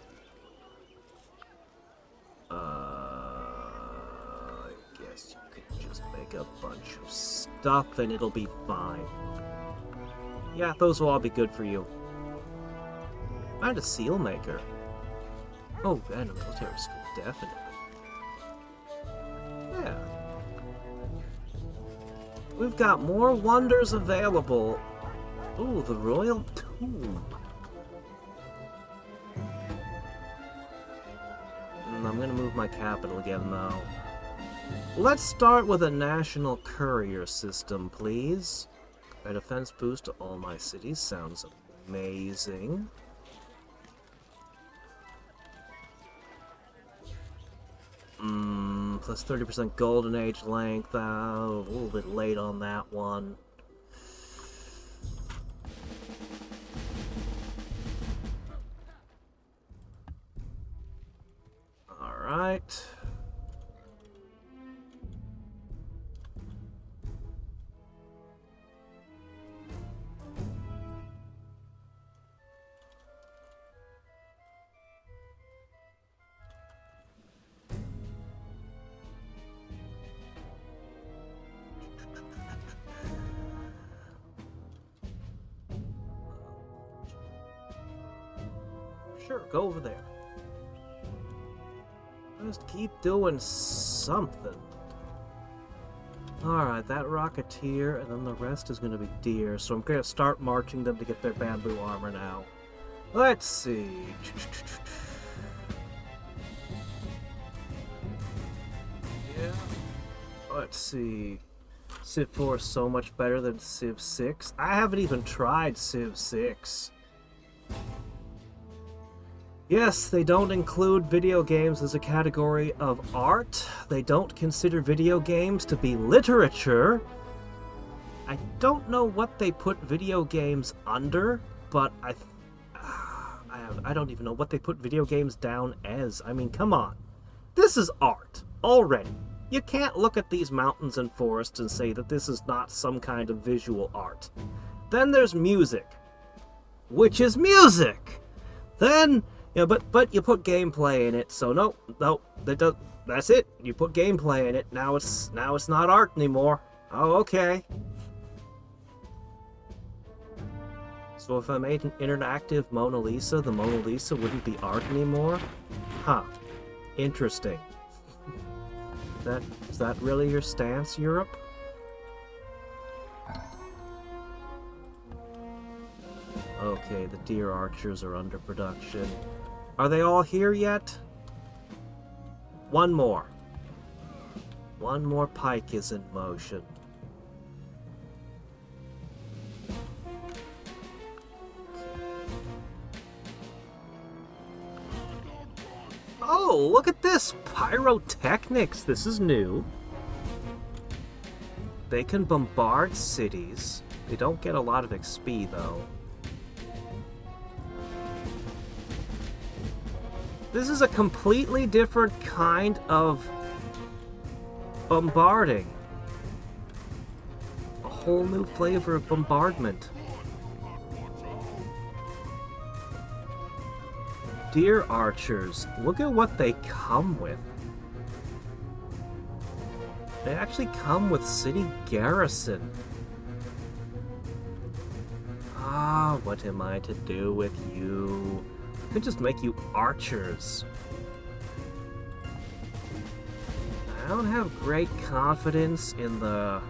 I guess you could just make a bunch of stuff and it'll be fine. Yeah, those will all be good for you. And a seal maker. Oh, and a military school, definitely. Yeah. We've got more wonders available. Ooh, the Royal Tomb. I'm gonna move my capital again, though. Let's start with a national courier system, please. A defense boost to all my cities sounds amazing. Plus 30% golden age length. A little bit late on that one. Alright. Sure, go over there. Just keep doing something. Alright, that Rocketeer, and then the rest is going to be deer, so I'm going to start marching them to get their bamboo armor now. Let's see. Yeah. Let's see. Civ 4 is so much better than Civ 6. I haven't even tried Civ 6. Yes, they don't include video games as a category of art. They don't consider video games to be literature. I don't know what they put video games under, but I don't even know what they put video games down as. I mean, come on. This is art, already. You can't look at these mountains and forests and say that this is not some kind of visual art. Then there's music, which is music. Then... yeah, but you put gameplay in it, so no, that's it. You put gameplay in it. Now it's not art anymore. Oh, okay. So if I made an interactive Mona Lisa, the Mona Lisa wouldn't be art anymore? Huh. Interesting. Is that really your stance, Europe? Okay, the deer archers are under production. Are they all here yet? One more. One more pike is in motion. Oh, look at this! Pyrotechnics! This is new. They can bombard cities. They don't get a lot of XP, though. This is a completely different kind of bombarding. A whole new flavor of bombardment. Deer archers, look at what they come with. They actually come with city garrison. Ah, what am I to do with you? I could just make you archers. I don't have great confidence in the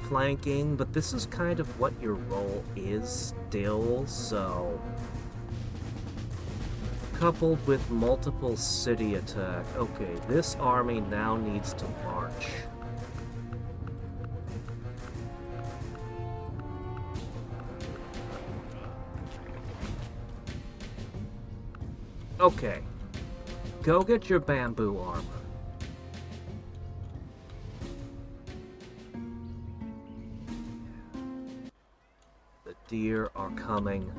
flanking, but this is kind of what your role is still, so... coupled with multiple city attack. Okay, this army now needs to march. Okay, go get your bamboo armor. The deer are coming,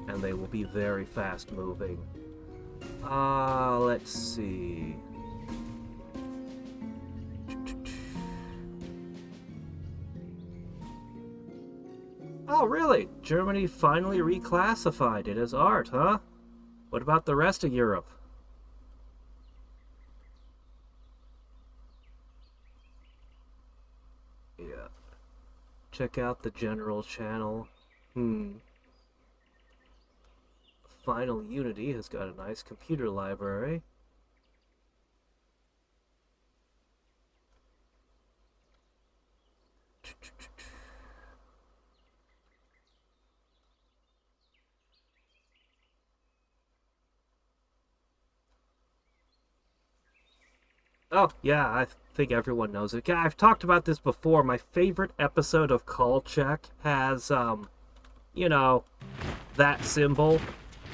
and they will be very fast moving. Let's see. Oh, really? Germany finally reclassified it as art, huh? What about the rest of Europe? Yeah. Check out the general channel. Final Unity has got a nice computer library. Oh, yeah, I think everyone knows it. I've talked about this before. My favorite episode of Call Check has, you know, that symbol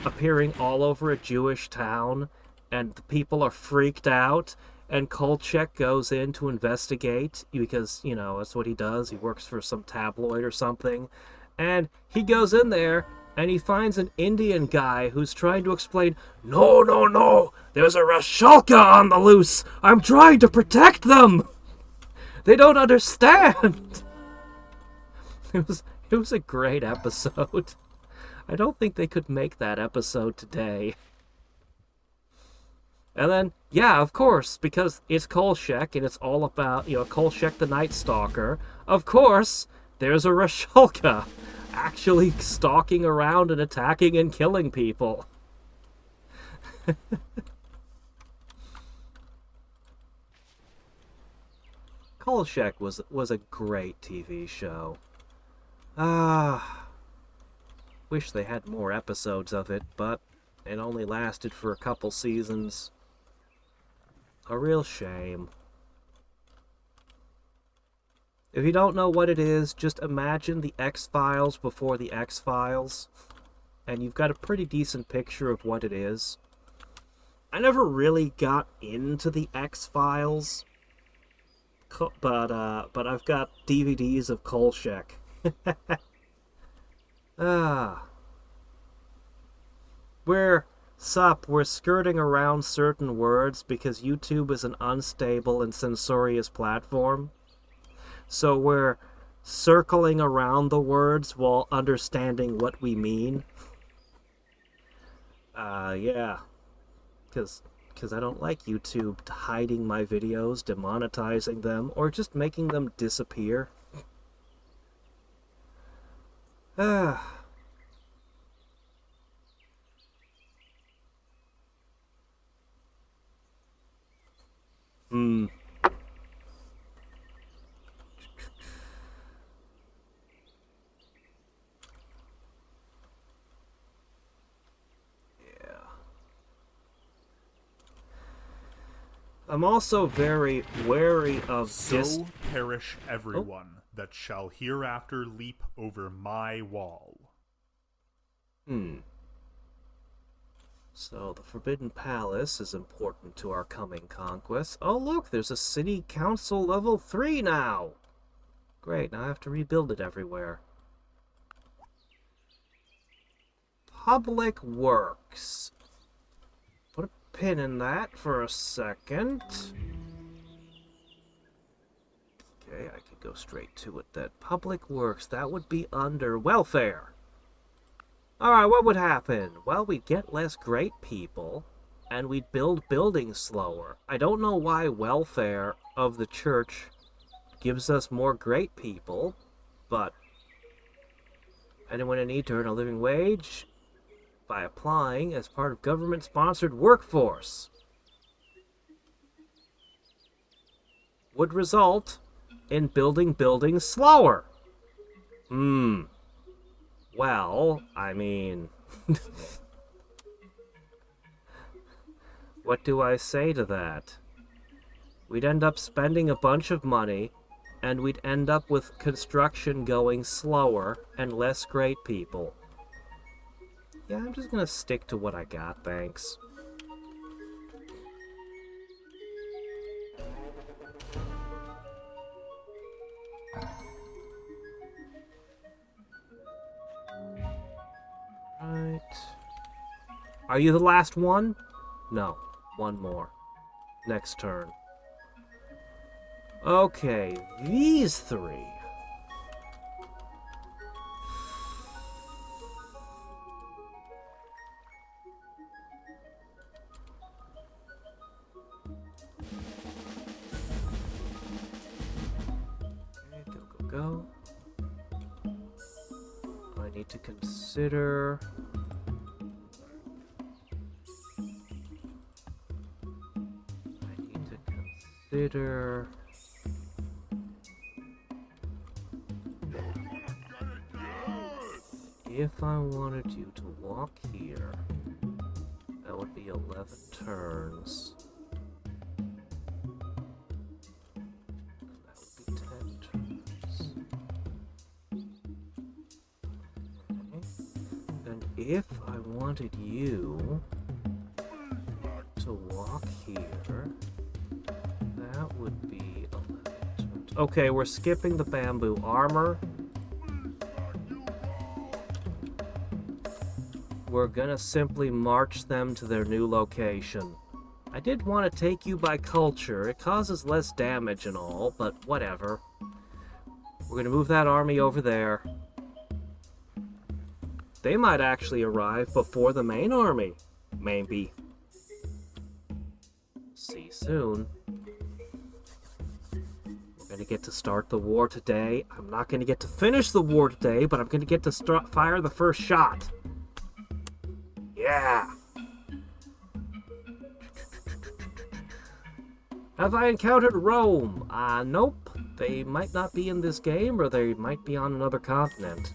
appearing all over a Jewish town, and the people are freaked out, and Kolchak goes in to investigate, because, you know, that's what he does. He works for some tabloid or something, and he goes in there, and he finds an Indian guy who's trying to explain, no, no, no, there's a Rashalka on the loose. I'm trying to protect them. They don't understand. It was a great episode. I don't think they could make that episode today. And then, yeah, of course, because it's Kolchak and it's all about, you know, Kolchak the Night Stalker, of course, there's a Rashalka actually stalking around and attacking and killing people. Kolchak was a great TV show. Wish they had more episodes of it, but it only lasted for a couple seasons. A real shame. If you don't know what it is, just imagine the X-Files before the X-Files, and you've got a pretty decent picture of what it is. I never really got into the X-Files, but I've got DVDs of Kolchak. We're skirting around certain words because YouTube is an unstable and censorious platform. So we're circling around the words while understanding what we mean. Yeah. Because I don't like YouTube hiding my videos, demonetizing them, or just making them disappear. I'm also very wary of So perish everyone that shall hereafter leap over my wall. So, the Forbidden Palace is important to our coming conquest. Oh, look, there's a City Council level 3 now! Great, now I have to rebuild it everywhere. Public Works. Put a pin in that for a second. Okay, I could go straight to it then. Public Works, that would be under welfare. Alright, what would happen? Well, we'd get less great people, and we'd build buildings slower. I don't know why welfare of the church gives us more great people, but anyone in need to earn a living wage by applying as part of government-sponsored workforce would result in building buildings slower. Well, I mean, what do I say to that? We'd end up spending a bunch of money, and we'd end up with construction going slower and less great people. Yeah, I'm just gonna stick to what I got, thanks. Right. Are you the last one? No. One more. Next turn. Okay, these three. Okay, go. I need to consider... If I wanted you to walk here, that would be 11 turns. if I wanted you to walk here, that would be 11. Okay, we're skipping the bamboo armor. We're gonna simply march them to their new location. I did want to take you by culture. It causes less damage and all, but whatever. We're gonna move that army over there. They might actually arrive before the main army. Maybe. See soon. We're gonna get to start the war today. I'm not gonna get to finish the war today, but I'm gonna get to fire the first shot. Yeah! Have I encountered Rome? Nope. They might not be in this game, or they might be on another continent.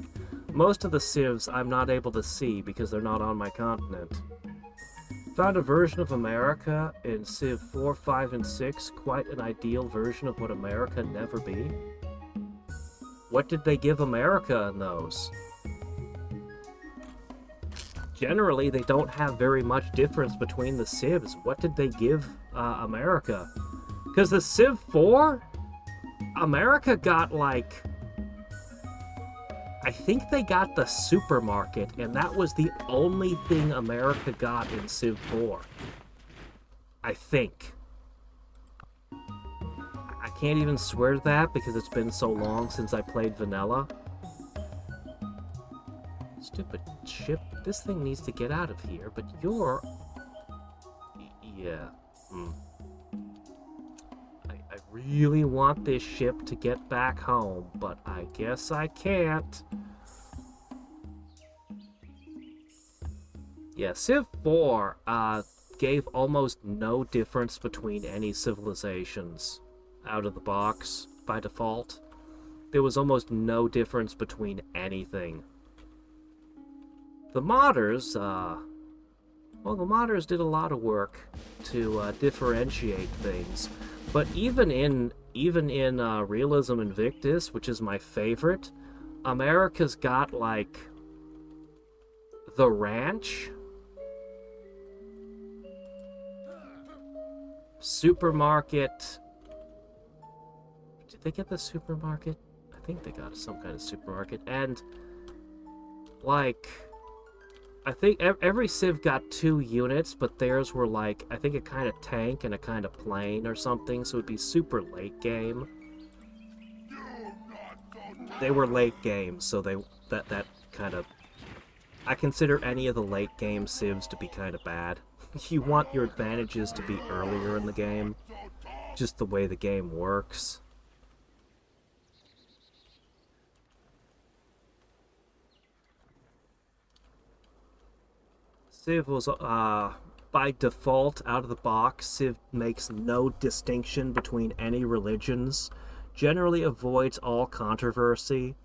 Most of the civs I'm not able to see because they're not on my continent. Found a version of America in Civ 4, 5, and 6, quite an ideal version of what America never be. What did they give America in those? Generally, they don't have very much difference between the civs. What did they give America? Because the Civ 4, America got like... I think they got the supermarket, and that was the only thing America got in Civ 4. I think. I can't even swear to that because it's been so long since I played vanilla. Stupid ship. This thing needs to get out of here, but you're... Yeah. I really want this ship to get back home, but I guess I can't. Yeah, Civ 4 gave almost no difference between any civilizations out of the box by default. There was almost no difference between anything. The modders, well, the modders did a lot of work to differentiate things. But even in Realism Invictus, which is my favorite, America's got like the ranch, supermarket. Did they get the supermarket? I think they got some kind of supermarket, and like, I think every civ got 2 units, but theirs were like, I think a kind of tank and a kind of plane or something, so it'd be super late game. They were late game, so that kind of... I consider any of the late game civs to be kind of bad. You want your advantages to be earlier in the game, just the way the game works. Civ was, by default, out of the box, Civ makes no distinction between any religions, generally avoids all controversy.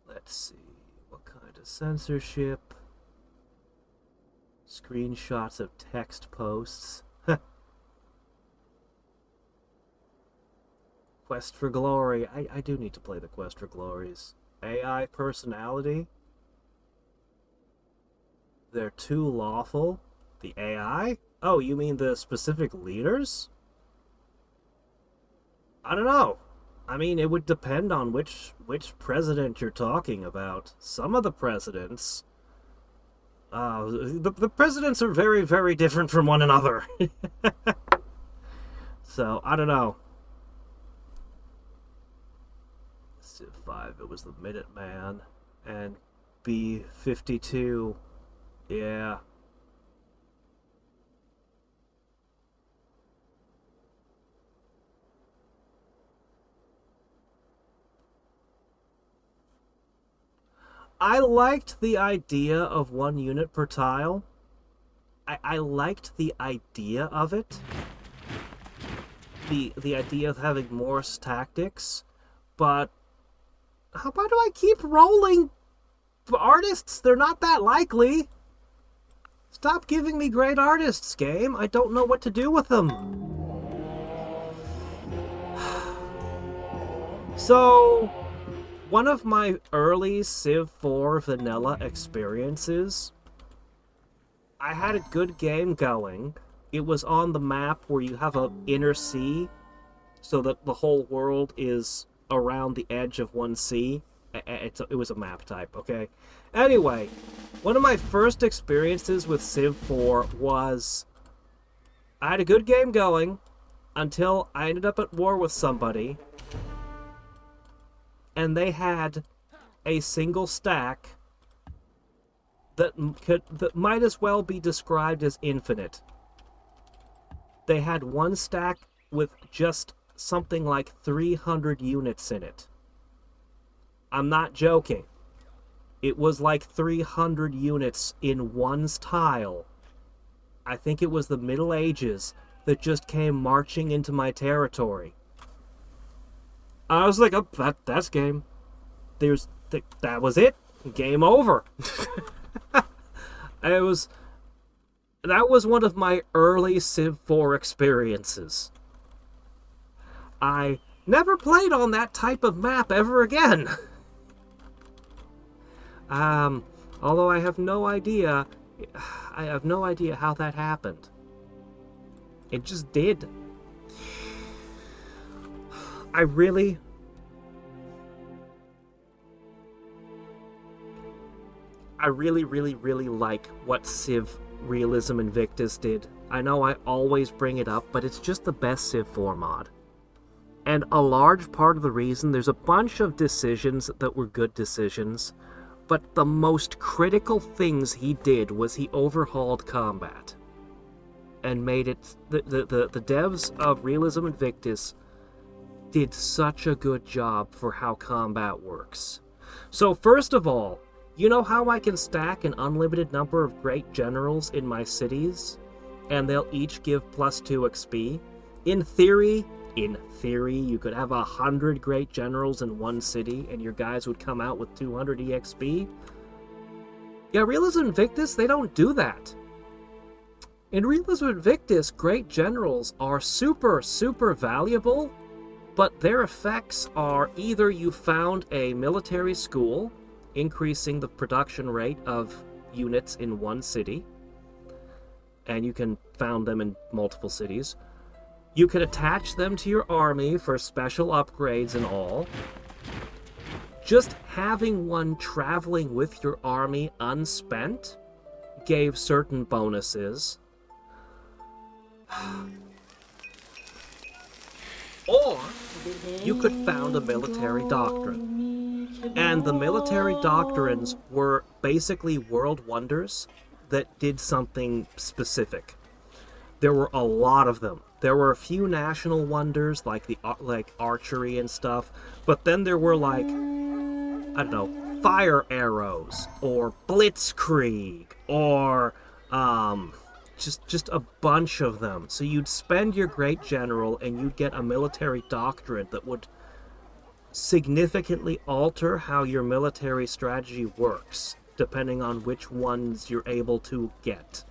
Let's see, what kind of censorship? Screenshots of text posts. Quest for Glory. I do need to play the Quest for Glories. AI personality. They're too lawful. The AI? Oh, you mean the specific leaders? I don't know. I mean, it would depend on which president you're talking about. Some of the presidents... the presidents are very, very different from one another. So, I don't know. Civ 5, it was the Minuteman. And B-52... Yeah. I liked the idea of 1 unit per tile. I liked the idea of it. The idea of having Morse tactics. But why do I keep rolling artists? They're not that likely. Stop giving me great artists, game. I don't know what to do with them. So, one of my early Civ 4 vanilla experiences, I had a good game going. It was on the map where you have an inner sea, so that the whole world is around the edge of one sea. It was a map type, okay? Anyway, one of my first experiences with Civ 4 was... I had a good game going until I ended up at war with somebody, and they had a single stack that might as well be described as infinite. They had one stack with just something like 300 units in it. I'm not joking. It was like 300 units in one's tile. I think it was the Middle Ages that just came marching into my territory. I was like, oh, that's game. That was it. Game over. That was one of my early Civ 4 experiences. I never played on that type of map ever again. Although I have no idea how that happened. It just did. I really like what Civ Realism Invictus did. I know I always bring it up, but it's just the best Civ 4 mod. And a large part of the reason, there's a bunch of decisions that were good decisions, but the most critical things he did was he overhauled combat. And made it... The devs of Realism Invictus did such a good job for how combat works. So first of all, you know how I can stack an unlimited number of great generals in my cities? And they'll each give +2 XP? In theory, you could have 100 great generals in one city, and your guys would come out with 200 EXP. Yeah, Realism Invictus, they don't do that. In Realism Invictus, great generals are super, super valuable, but their effects are either you found a military school, increasing the production rate of units in one city, and you can found them in multiple cities. You can attach them to your army for special upgrades and all. Just having one traveling with your army unspent gave certain bonuses. Or you could found a military doctrine. And the military doctrines were basically world wonders that did something specific. There were a lot of them. There were a few national wonders, like archery and stuff, but then there were like, I don't know, fire arrows, or blitzkrieg, or just a bunch of them. So you'd spend your great general and you'd get a military doctrine that would significantly alter how your military strategy works, depending on which ones you're able to get.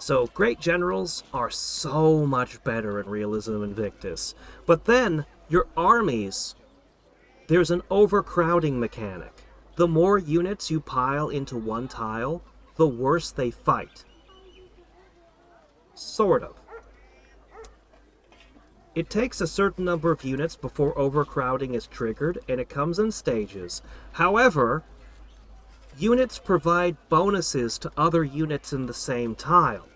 So, great generals are so much better in Realism Invictus. But then, your armies, there's an overcrowding mechanic. The more units you pile into one tile, the worse they fight. Sort of. It takes a certain number of units before overcrowding is triggered, and it comes in stages. However, units provide bonuses to other units in the same tile.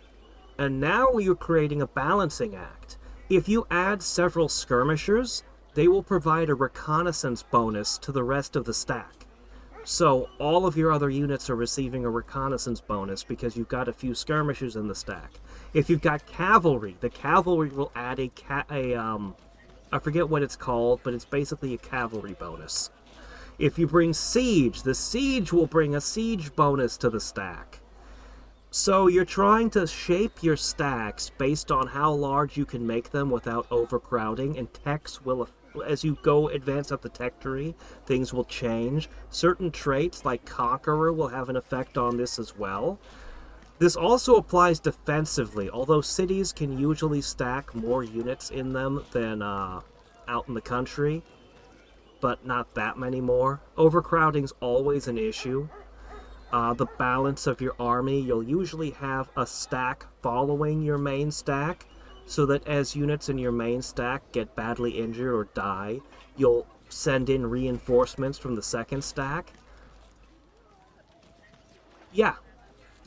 And now you're creating a balancing act. If you add several skirmishers, they will provide a reconnaissance bonus to the rest of the stack. So all of your other units are receiving a reconnaissance bonus because you've got a few skirmishers in the stack. If you've got cavalry, the cavalry will add I forget what it's called, but it's basically a cavalry bonus. If you bring siege, the siege will bring a siege bonus to the stack. So you're trying to shape your stacks based on how large you can make them without overcrowding, and techs will, as you go advance up the tech tree, things will change. Certain traits like Conqueror will have an effect on this as well. This also applies defensively, although cities can usually stack more units in them than out in the country. but not that many more. Overcrowding's always an issue. The balance of your army, you'll usually have a stack following your main stack, so that as units in your main stack get badly injured or die, you'll send in reinforcements from the second stack. Yeah,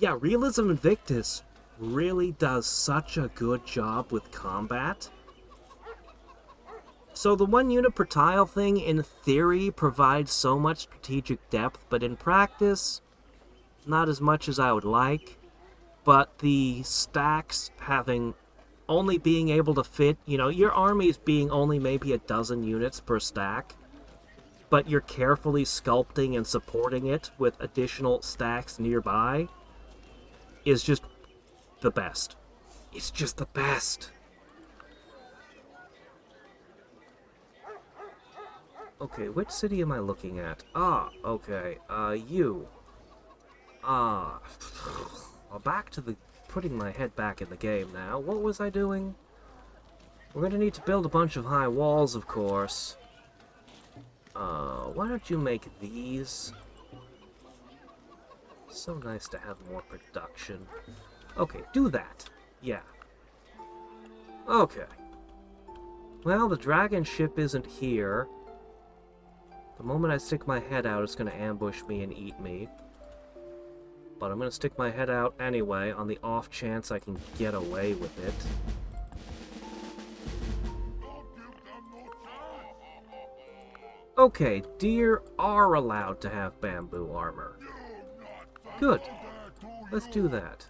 Realism Invictus really does such a good job with combat. So the 1 unit per tile thing, in theory, provides so much strategic depth, but in practice, not as much as I would like. But the stacks only being able to fit, your armies being only maybe a dozen units per stack, but you're carefully sculpting and supporting it with additional stacks nearby, is just the best. It's just the best. Okay, which city am I looking at? Okay, you. Well, back to the putting my head back in the game now. What was I doing? We're gonna need to build a bunch of high walls, of course. Why don't you make these? So nice to have more production. Okay, do that. Yeah. Okay. Well, the dragon ship isn't here. The moment I stick my head out, it's gonna ambush me and eat me. But I'm gonna stick my head out anyway, on the off chance I can get away with it. Okay, deer are allowed to have bamboo armor. Good. Let's do that.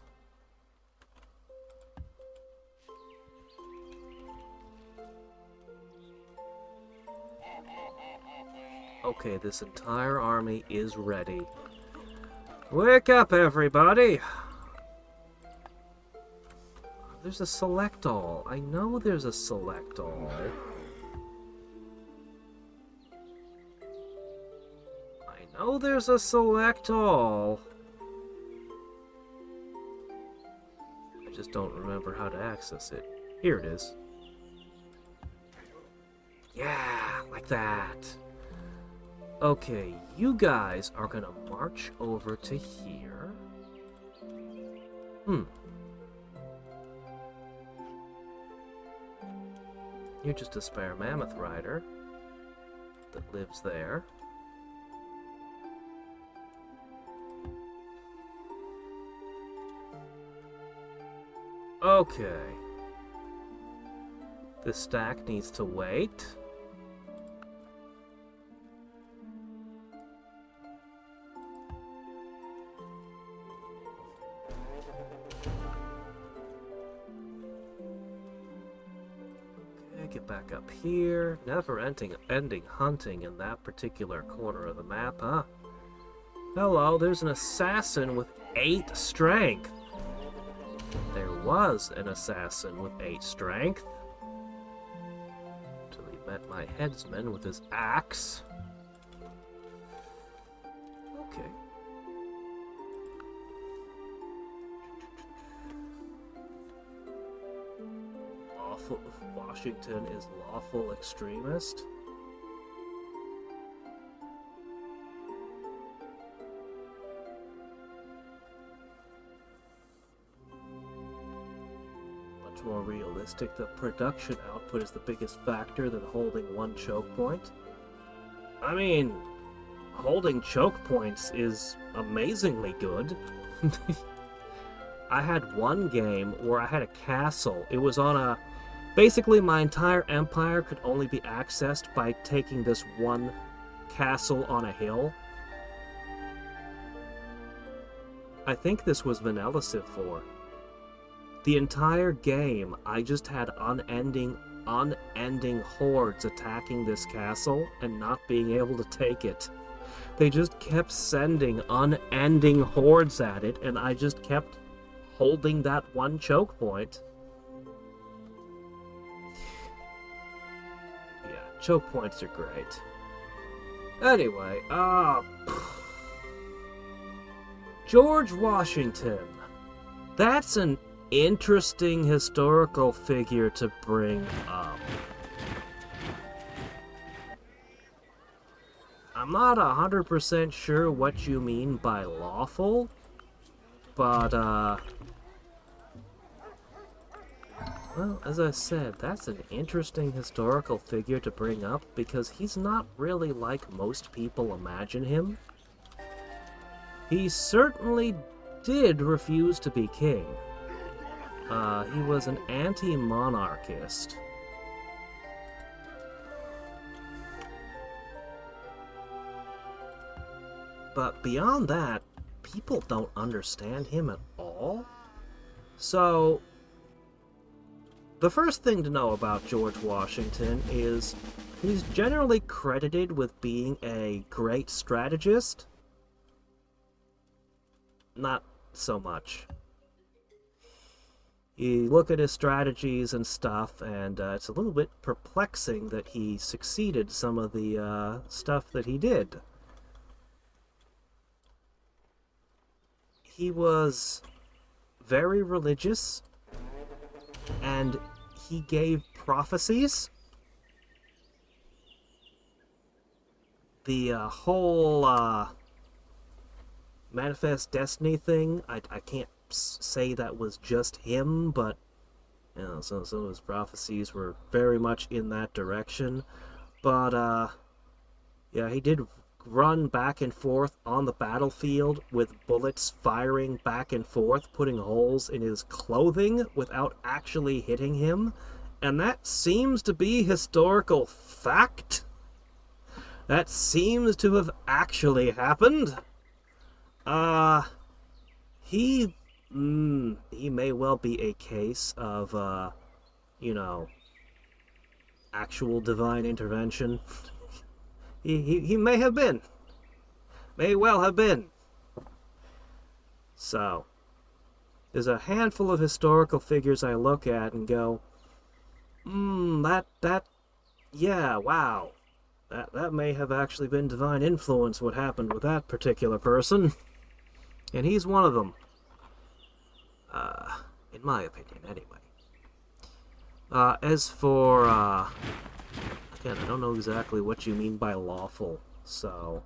Okay, this entire army is ready. Wake up, everybody! There's a select all. I know there's a select all. I know there's a select all. I just don't remember how to access it. Here it is. Yeah, like that. Okay, you guys are gonna march over to here. You're just a spare mammoth rider that lives there. Okay. This stack needs to wait. Get back up here. Never-ending hunting in that particular corner of the map, huh? Hello, there's an assassin with 8 strength. There was an assassin with 8 strength. Until he met my headsman with his axe. Okay. Washington is lawful extremist. Much more realistic. The production output is the biggest factor than holding 1 choke point. I mean, holding choke points is amazingly good. I had one game where I had a castle. It was on a... Basically, my entire empire could only be accessed by taking this one castle on a hill. I think this was Vanilla Civ 4. The entire game, I just had unending hordes attacking this castle and not being able to take it. They just kept sending unending hordes at it, and I just kept holding that one choke point. Choke points are great. Anyway, George Washington. That's an interesting historical figure to bring up. I'm not 100% sure what you mean by lawful, but, well, as I said, that's an interesting historical figure to bring up, because he's not really like most people imagine him. He certainly did refuse to be king. He was an anti-monarchist. But beyond that, people don't understand him at all. So, the first thing to know about George Washington is he's generally credited with being a great strategist. Not so much. You look at his strategies and stuff, and it's a little bit perplexing that he succeeded some of the stuff that he did. He was very religious, and he gave prophecies. The whole manifest destiny thing, I can't say that was just him, but you know, some of his prophecies were very much in that direction. But yeah, he did run back and forth on the battlefield with bullets firing back and forth, putting holes in his clothing without actually hitting him. And that seems to be historical fact. That seems to have actually happened. He may well be a case of, you know, actual divine intervention. He may have been. May well have been. So, there's a handful of historical figures I look at and go, yeah, wow. That may have actually been divine influence, what happened with that particular person. And he's one of them. In my opinion, anyway. As for, again, I don't know exactly what you mean by lawful, so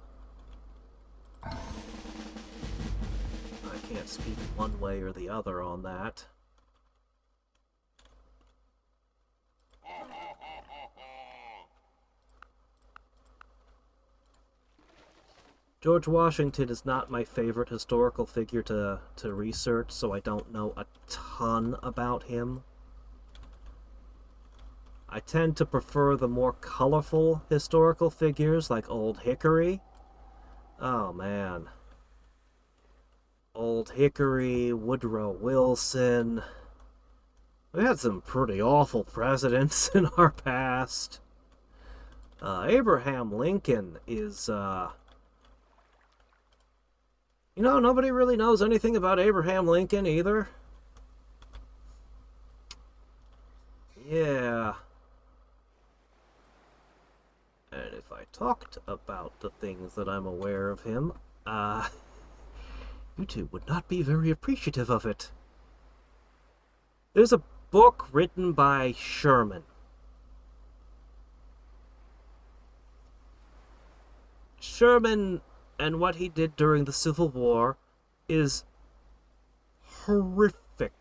I can't speak one way or the other on that. George Washington is not my favorite historical figure to research, so I don't know a ton about him. I tend to prefer the more colorful historical figures like Old Hickory. Oh man. Old Hickory, Woodrow Wilson. We had some pretty awful presidents in our past. Abraham Lincoln is, you know, nobody really knows anything about Abraham Lincoln either. Yeah. And if I talked about the things that I'm aware of him, you two would not be very appreciative of it. There's a book written by Sherman. Sherman and what he did during the Civil War is horrific,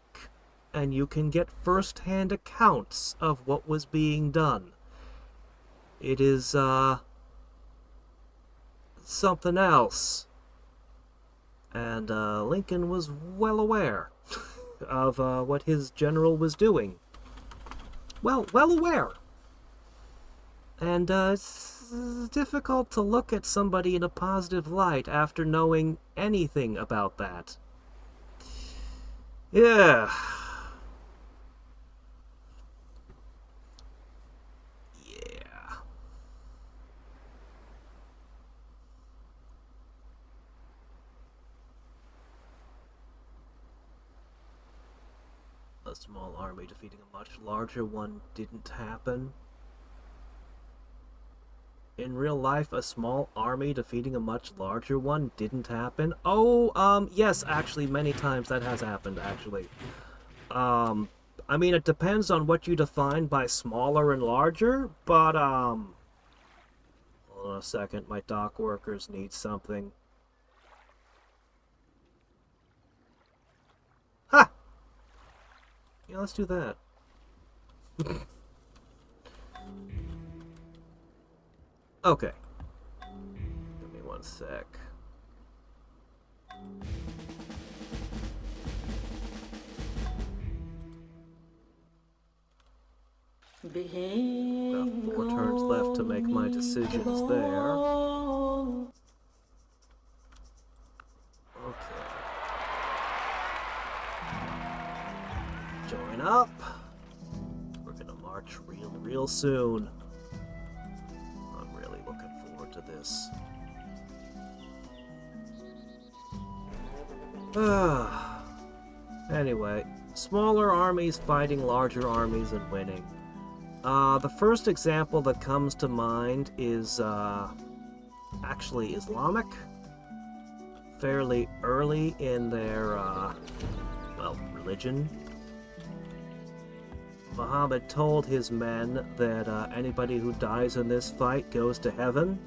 and you can get first-hand accounts of what was being done. It is, something else. And, Lincoln was well aware of, what his general was doing. Well aware. And, it's difficult to look at somebody in a positive light after knowing anything about that. Yeah. A small army defeating a much larger one didn't happen. In real life, a small army defeating a much larger one didn't happen. Oh, yes, actually, many times that has happened, actually. I mean, it depends on what you define by smaller and larger, but, hold a second. My dock workers need something. Ha! Yeah, let's do that. Okay. Give me one sec. Got 4 turns left to make my decisions there. Okay. Join up. We're gonna march real soon. I'm really looking forward to this. Anyway, smaller armies fighting larger armies and winning. The first example that comes to mind is actually Islamic. Fairly early in their, well, religion. Muhammad told his men that anybody who dies in this fight goes to heaven.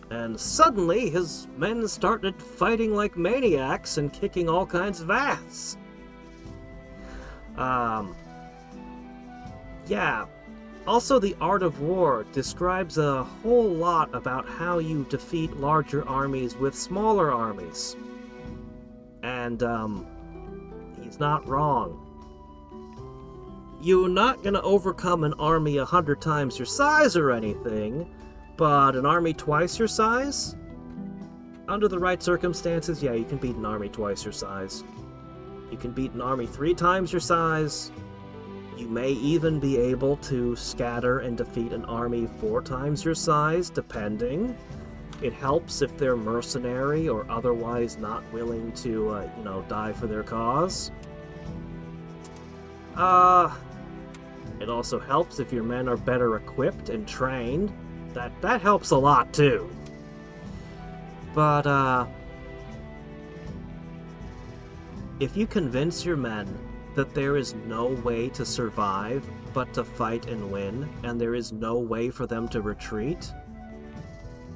And suddenly, his men started fighting like maniacs and kicking all kinds of ass. Yeah. Also, The Art of War describes a whole lot about how you defeat larger armies with smaller armies. And, he's not wrong. You're not gonna overcome an army 100 times your size or anything, but an army twice your size? Under the right circumstances, yeah, you can beat an army twice your size. You can beat an army 3 times your size. You may even be able to scatter and defeat an army 4 times your size, depending. It helps if they're mercenary or otherwise not willing to, die for their cause. It also helps if your men are better equipped and trained. That helps a lot, too. But, if you convince your men that there is no way to survive but to fight and win, and there is no way for them to retreat,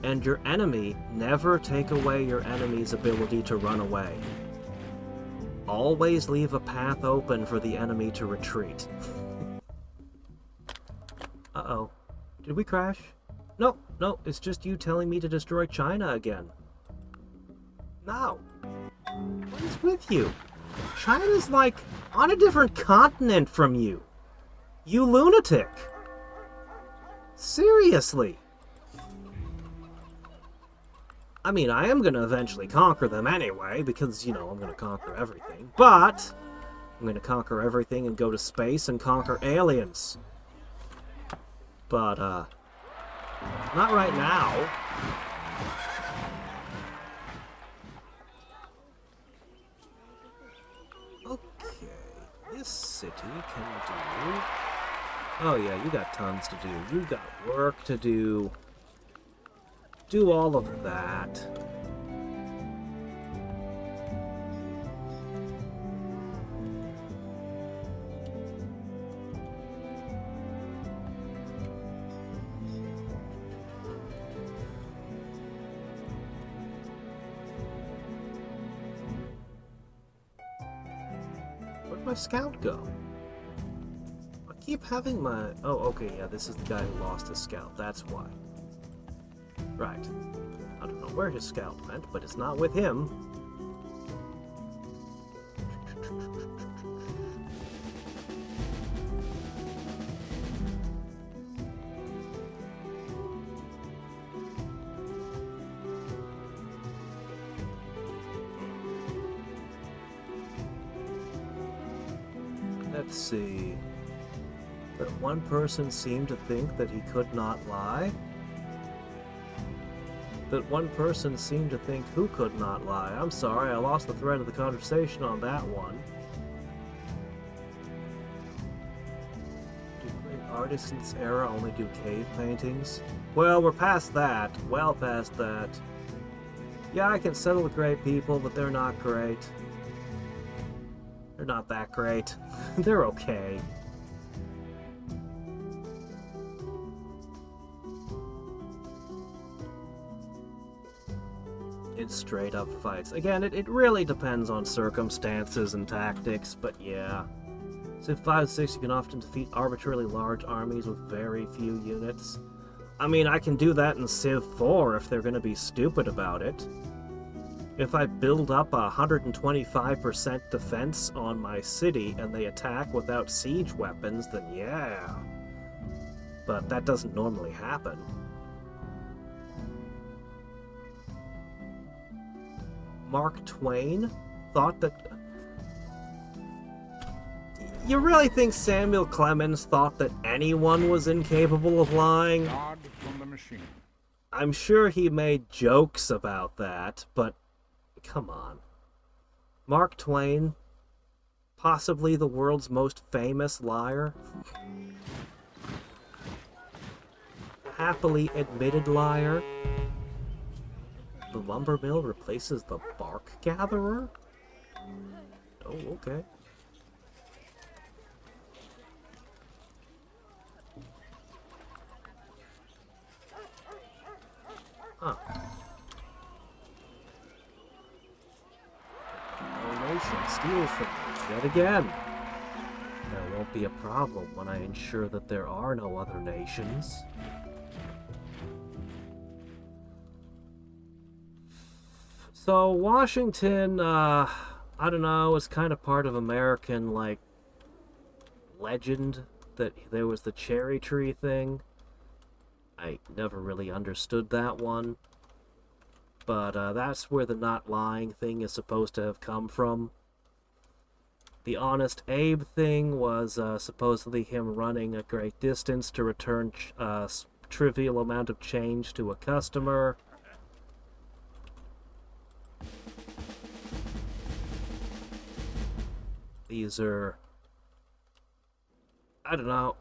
and your enemy, never take away your enemy's ability to run away. Always leave a path open for the enemy to retreat. Uh-oh. Did we crash? No, it's just you telling me to destroy China again. No. What is with you? China's like on a different continent from you. You lunatic. Seriously. I mean, I am gonna eventually conquer them anyway, because, I'm gonna conquer everything. But I'm gonna conquer everything and go to space and conquer aliens. But, not right now. Okay, this city can do... Oh yeah, you got tons to do. You got work to do. Do all of that. Where'd my scout go? I keep having my... Oh, okay, yeah, this is the guy who lost his scout. That's why. Right. I don't know where his scout went, but it's not with him. Let's see. But one person seemed to think that he could not lie. That one person seemed to think who could not lie. I'm sorry, I lost the thread of the conversation on that one. Do great artists in this era only do cave paintings? Well, we're past that. Well past that. Yeah, I can settle with great people, but they're not great. They're not that great. They're okay. in straight-up fights. Again, it really depends on circumstances and tactics, but yeah. Civ 5-6, you can often defeat arbitrarily large armies with very few units. I mean, I can do that in Civ 4 if they're going to be stupid about it. If I build up 125% defense on my city and they attack without siege weapons, then yeah. But that doesn't normally happen. Mark Twain thought that... You really think Samuel Clemens thought that anyone was incapable of lying? God from the machine. I'm sure he made jokes about that, but come on. Mark Twain, possibly the world's most famous liar. Happily admitted liar. The lumber mill replaces the bark gatherer? Oh, okay. Huh. No nation steals from me yet again. There won't be a problem when I ensure that there are no other nations. So Washington, I don't know, is kind of part of American, like, legend that there was the cherry tree thing. I never really understood that one. But that's where the not lying thing is supposed to have come from. The Honest Abe thing was supposedly him running a great distance to return a trivial amount of change to a customer. These are... I don't know,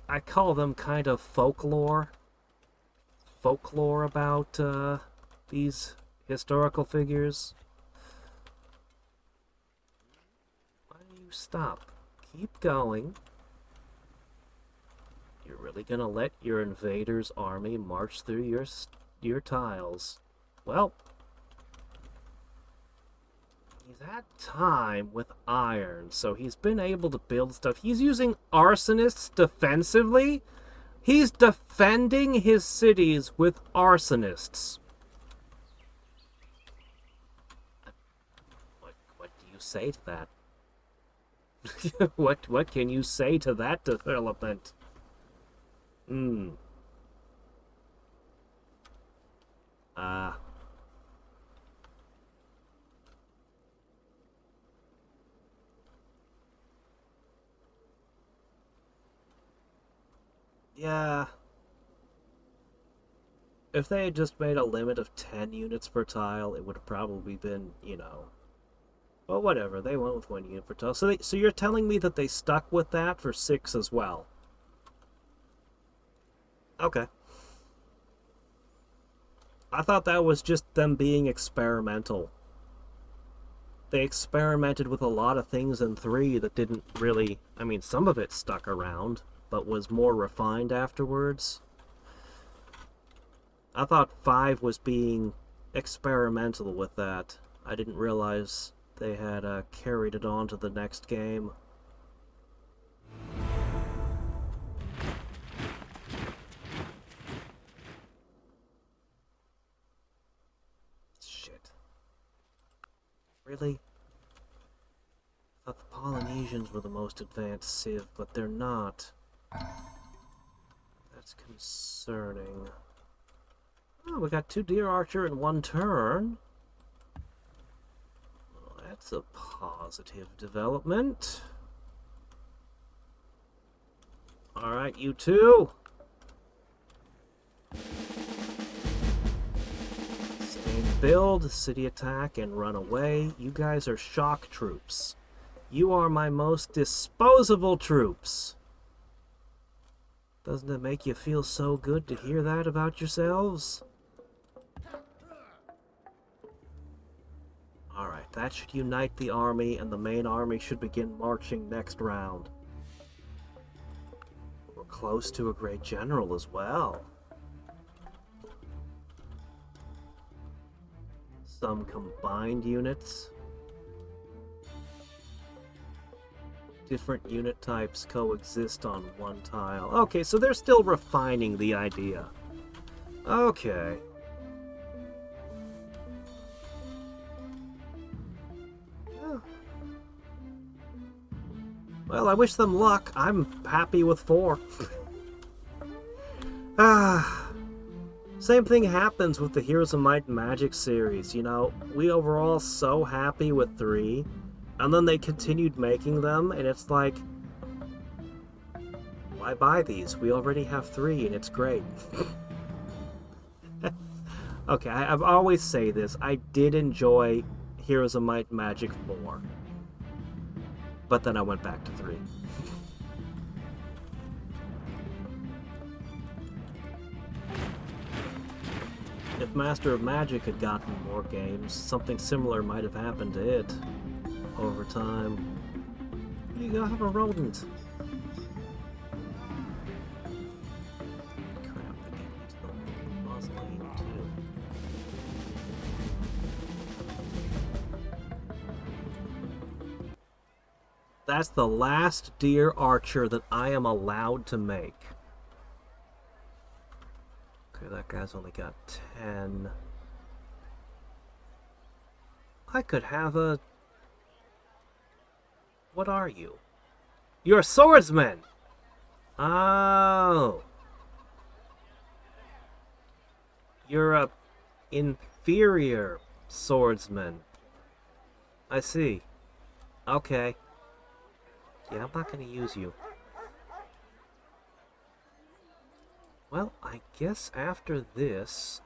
I call them kind of folklore. Folklore about these historical figures. Why do you stop? Keep going. You're really gonna let your invader's army march through your tiles. Well, he's had time with iron, so he's been able to build stuff. He's using arsonists defensively. He's defending his cities with arsonists. What do you say to that? What can you say to that development? Yeah. If they had just made a limit of 10 units per tile, it would have probably been, you know... Well, whatever, they went with 1 unit per tile. So you're telling me that they stuck with that for 6 as well? Okay. I thought that was just them being experimental. They experimented with a lot of things in 3 that didn't really... I mean, some of it stuck around, but was more refined afterwards. I thought 5 was being experimental with that. I didn't realize they had carried it on to the next game. Shit. Really? I thought the Polynesians were the most advanced civ, but they're not. That's concerning. Oh, we got 2 deer archer in 1 turn. Well, that's a positive development. Alright, you two. Same build, city attack, and run away. You guys are shock troops. You are my most disposable troops. Doesn't it make you feel so good to hear that about yourselves? Alright, that should unite the army, and the main army should begin marching next round. We're close to a great general as well. some combined units. Different unit types coexist on one tile. Okay, so they're still refining the idea. Okay. Oh. Well, I wish them luck. I'm happy with 4. Same thing happens with the Heroes of Might and Magic series, you know? We were all so happy with 3, and then they continued making them, and it's like, why buy these? We already have 3, and it's great. Okay, I've always say this. I did enjoy Heroes of Might and Magic 4, but then I went back to 3. If Master of Magic had gotten more games, something similar might have happened to it over time. You go have a rodent. Crap, the game's the mausoleum too. That's the last deer archer that I am allowed to make. Okay, that guy's only got 10. I could have a... What are you? You're a swordsman! Oh. You're a inferior swordsman. I see. Okay. Yeah, I'm not gonna use you. Well, I guess after this,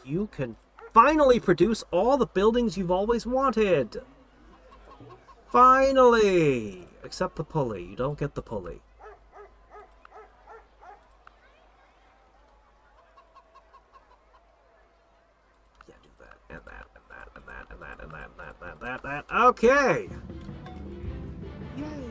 you can finally produce all the buildings you've always wanted! Finally! Except the pulley. You don't get the pulley. Yeah, do that, and that, and that, and that, and that, and that, and that, that. Okay! Yay!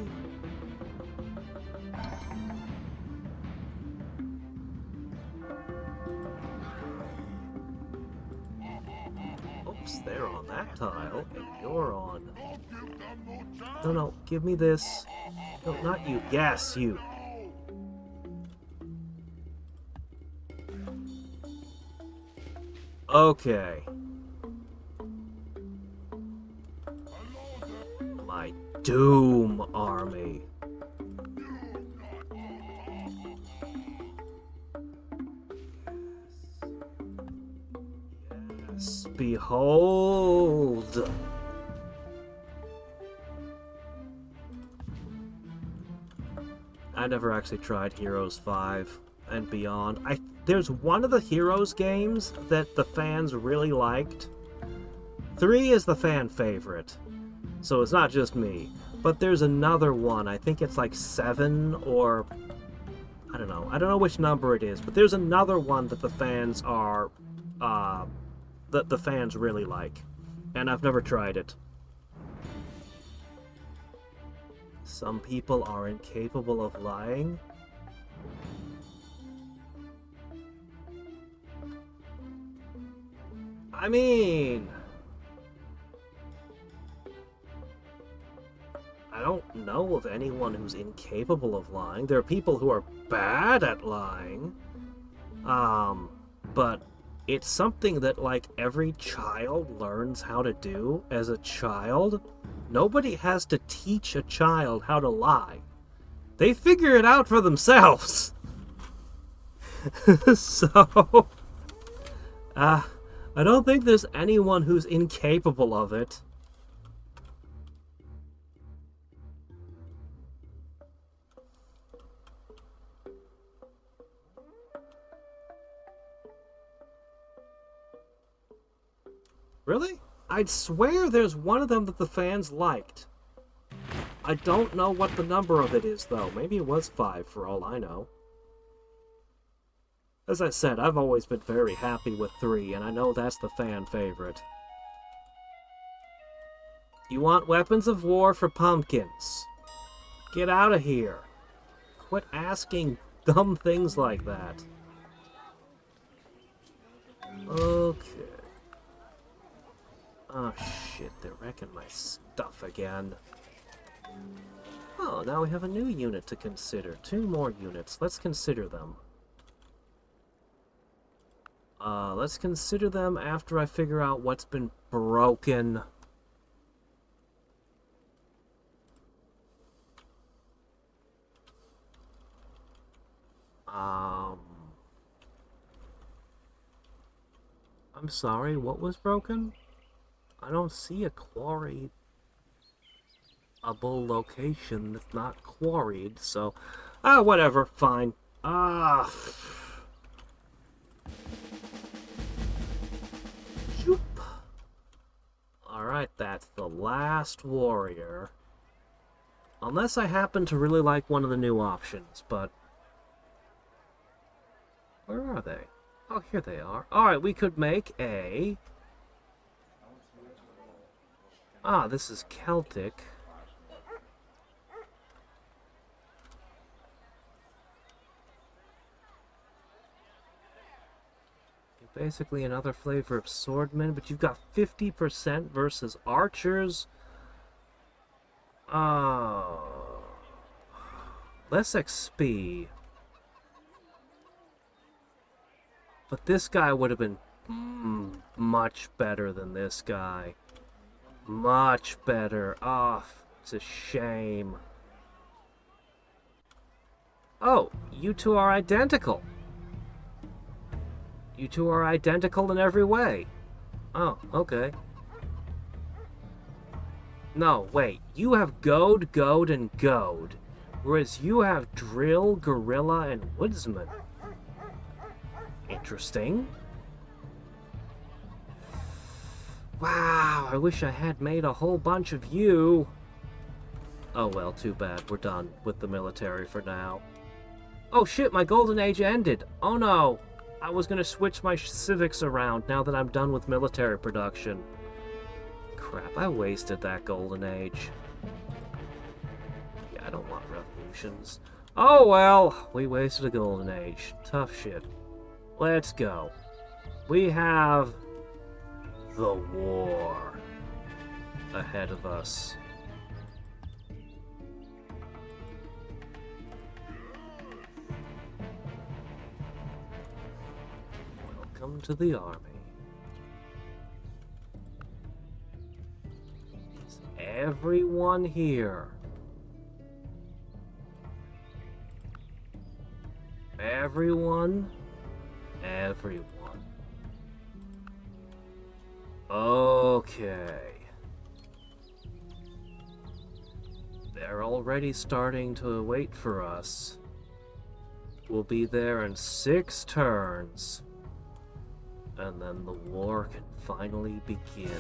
Oops, they're on that tile, and you're on... No, no, give me this. No, not you. Yes, you. Okay. My Doom Army. Yes, behold. I never actually tried Heroes 5 and beyond. There's one of the Heroes games that the fans really liked. 3 is the fan favorite, so it's not just me. But there's another one, I think it's like 7 or... I don't know which number it is, but there's another one that the fans are... that the fans really like. And I've never tried it. Some people are incapable of lying. I mean... I don't know of anyone who's incapable of lying. There are people who are bad at lying. But it's something that, like, every child learns how to do as a child. Nobody has to teach a child how to lie. They figure it out for themselves. So, I don't think there's anyone who's incapable of it. Really? I'd swear there's one of them that the fans liked. I don't know what the number of it is, though. Maybe it was 5, for all I know. As I said, I've always been very happy with 3, and I know that's the fan favorite. You want weapons of war for pumpkins? Get out of here. Quit asking dumb things like that. Okay. Oh shit, they're wrecking my stuff again. Oh, now we have a new unit to consider. 2 more units. Let's consider them. Let's consider them after I figure out what's been broken. I'm sorry, what was broken? I don't see a quarry-able location that's not quarried, so... Ah, whatever, fine. Ah... Shoop. Alright, that's the last warrior. Unless I happen to really like one of the new options, but... Where are they? Oh, here they are. Alright, we could make a... Ah, this is Celtic. Basically another flavor of swordman, but you've got 50% versus archers. Oh. Less XP. But this guy would have been much better than this guy. Much better. Oh, it's a shame. Oh, you two are identical. You two are identical in every way. Oh, okay. No, wait. You have goad, goad, and goad. Whereas you have drill, gorilla, and woodsman. Interesting. Wow, I wish I had made a whole bunch of you. Oh well, too bad. We're done with the military for now. Oh shit, my golden age ended. Oh no. I was gonna switch my civics around now that I'm done with military production. Crap, I wasted that golden age. Yeah, I don't want revolutions. Oh well, we wasted a golden age. Tough shit. Let's go. We have the war ahead of us. Welcome to the army. Is everyone here? Everyone? Everyone. Okay. They're already starting to wait for us. We'll be there in 6 turns. And then the war can finally begin.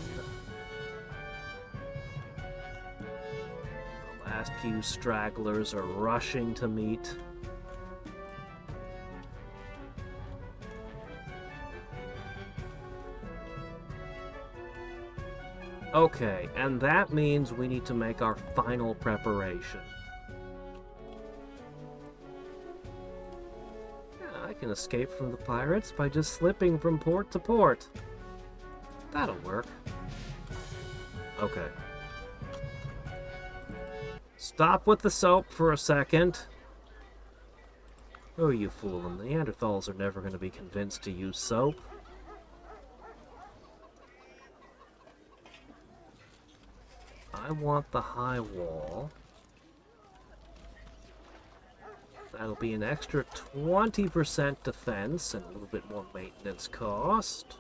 The last few stragglers are rushing to meet. Okay, and that means we need to make our final preparation. Yeah, I can escape from the pirates by just slipping from port to port. That'll work. Okay. Stop with the soap for a second. Who are you fooling? The Neanderthals are never going to be convinced to use soap. I want the high wall. That'll be an extra 20% defense and a little bit more maintenance cost.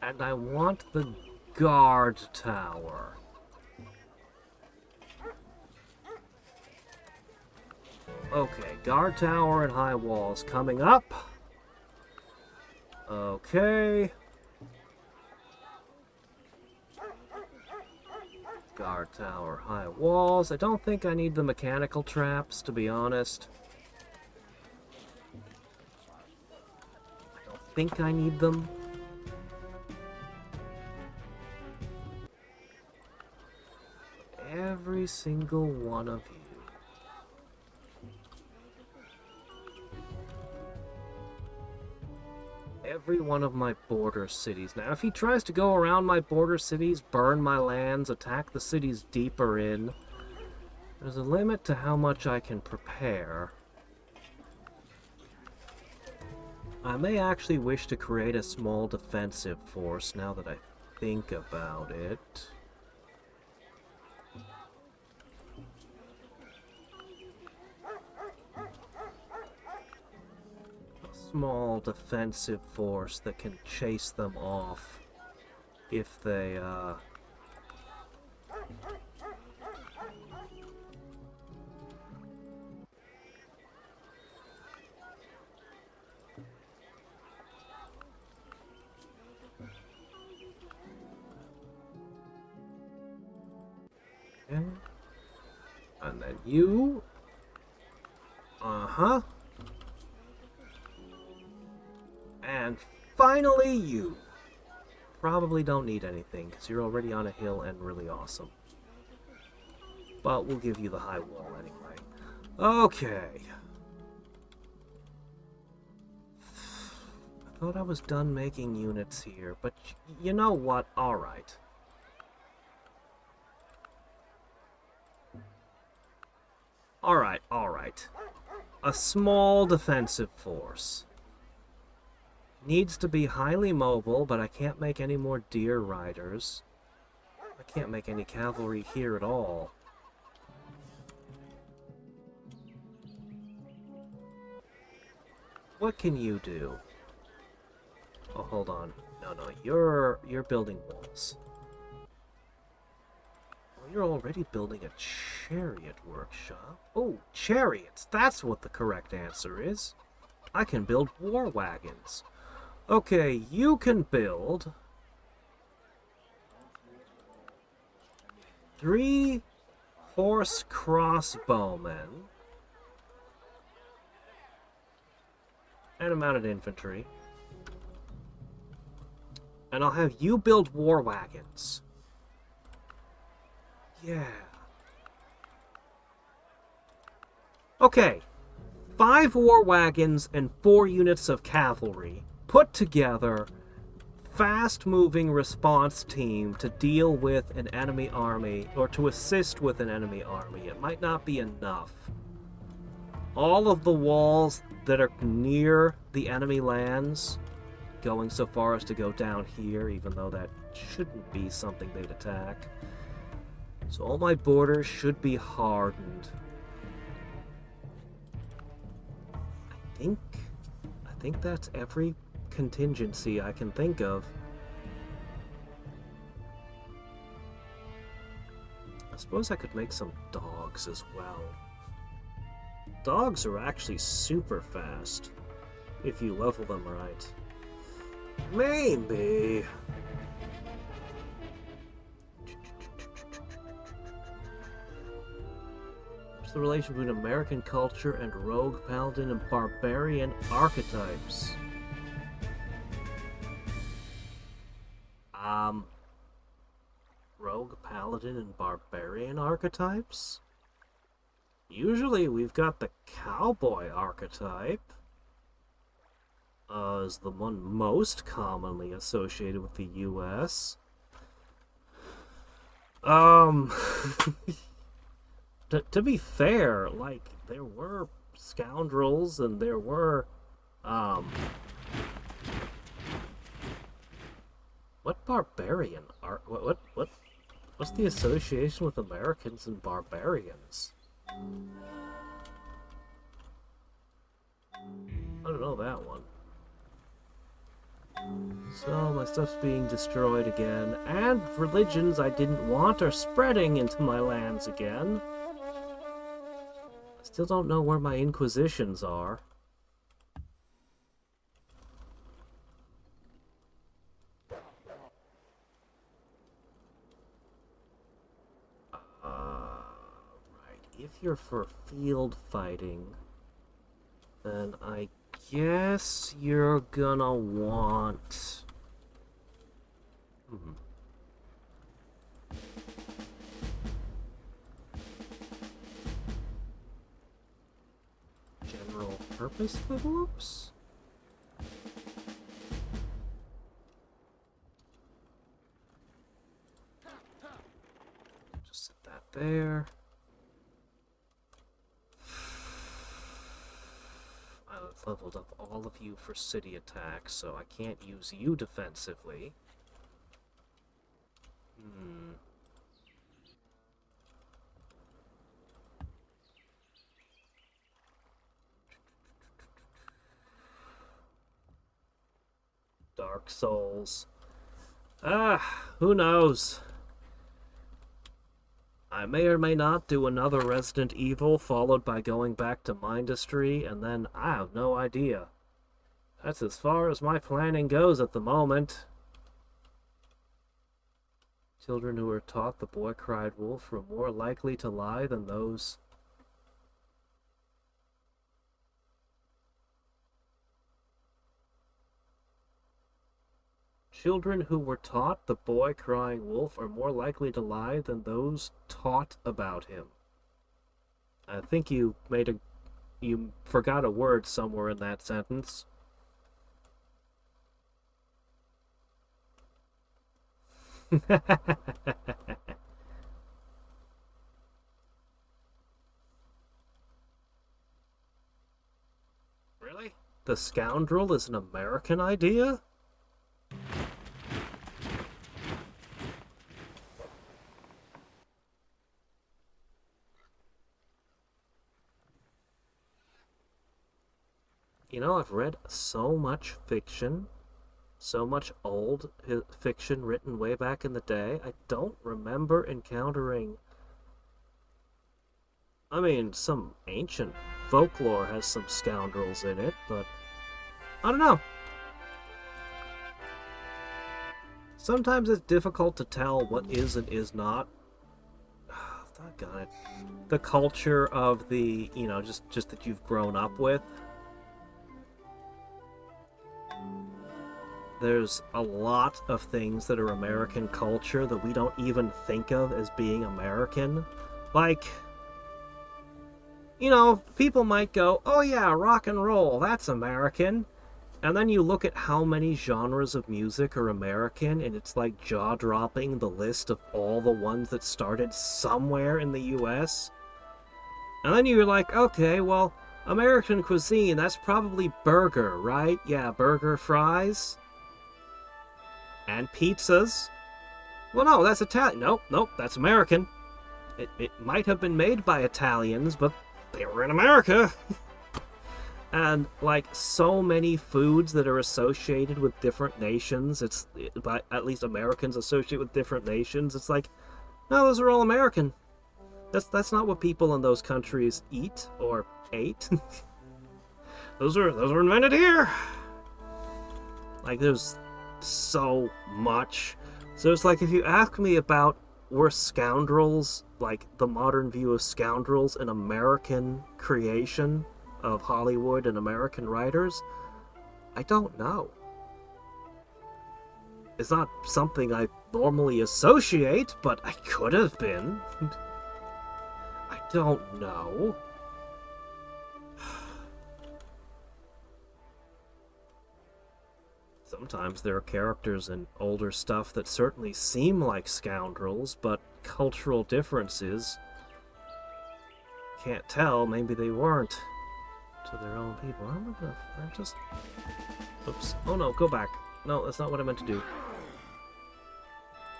And I want the guard tower. Okay, guard tower and high walls coming up. Okay. Guard tower, high walls. I don't think I need the mechanical traps, to be honest. I don't think I need them. Every single one of you. every one of my border cities. Now, if he tries to go around my border cities, burn my lands, attack the cities deeper in, there's a limit to how much I can prepare. I may actually wish to create a small defensive force now that I think about it. A small defensive force that can chase them off if they, and then you. Uh-huh. And finally you. Probably don't need anything, because you're already on a hill and really awesome. But we'll give you the high wall anyway. Okay. I thought I was done making units here, but you know what? Alright. Alright, alright. A small defensive force. Needs to be highly mobile, but I can't make any more deer riders. I can't make any cavalry here at all. What can you do? Oh, hold on. No, you're building walls. You're already building a chariot workshop. Oh, chariots! That's what the correct answer is. I can build war wagons. Okay, you can build 3 horse crossbowmen and a mounted infantry. And I'll have you build war wagons. Yeah. Okay. 5 war wagons and 4 units of cavalry put together. Fast-moving response team to deal with an enemy army, or to assist with an enemy army. It might not be enough. All of the walls that are near the enemy lands, going so far as to go down here, even though that shouldn't be something they'd attack. So all my borders should be hardened. I think that's every contingency I can think of. I suppose I could make some dogs as well. Dogs are actually super fast, if you level them right. Maybe. What's the relation between American culture and rogue, paladin, and barbarian archetypes? Rogue, paladin, and barbarian archetypes? Usually we've got the cowboy archetype as the one most commonly associated with the US. To be fair, like, there were scoundrels and there were, what barbarian are, what's the association with Americans and barbarians? I don't know that one. So, my stuff's being destroyed again, and religions I didn't want are spreading into my lands again. I still don't know where my inquisitions are. Right, if you're for field fighting, then I guess you're gonna want... General purpose level ups? Set that there. I've leveled up all of you for city attacks, so I can't use you defensively. Dark Souls. Who knows? I may or may not do another Resident Evil, followed by going back to Mindustry, and then I have no idea. That's as far as my planning goes at the moment. Children who are taught the boy cried wolf are more likely to lie than those... Children who were taught the boy crying wolf are more likely to lie than those taught about him. I think you forgot a word somewhere in that sentence. Really? The scoundrel is an American idea? You know, I've read so much fiction, so much old fiction written way back in the day. I don't remember encountering... I mean, some ancient folklore has some scoundrels in it, but I don't know. Sometimes it's difficult to tell what is and is not. Doggone it. The culture of the, you know, just that you've grown up with. There's a lot of things that are American culture that we don't even think of as being American. Like, you know, people might go, oh yeah, rock and roll, that's American. And then you look at how many genres of music are American, and it's like jaw-dropping the list of all the ones that started somewhere in the US. And then you're like, okay, well, American cuisine, that's probably burger, right? Yeah, burger, fries. And pizzas. Well, no, that's Italian. Nope, that's American. It might have been made by Italians, but they were in America. And, like, so many foods that are associated with different nations, at least Americans associate with different nations, it's like, no, those are all American. That's not what people in those countries eat, or ate. those were invented here! Like, there's so much. So it's like, if you ask me about, were scoundrels, like, the modern view of scoundrels, an American creation of Hollywood and American writers, I don't know. It's not something I normally associate, but I could have been. I don't know. Sometimes there are characters in older stuff that certainly seem like scoundrels, but cultural differences, can't tell, maybe they weren't to their own people. I'm just... Oops. Oh no, go back. No, that's not what I meant to do.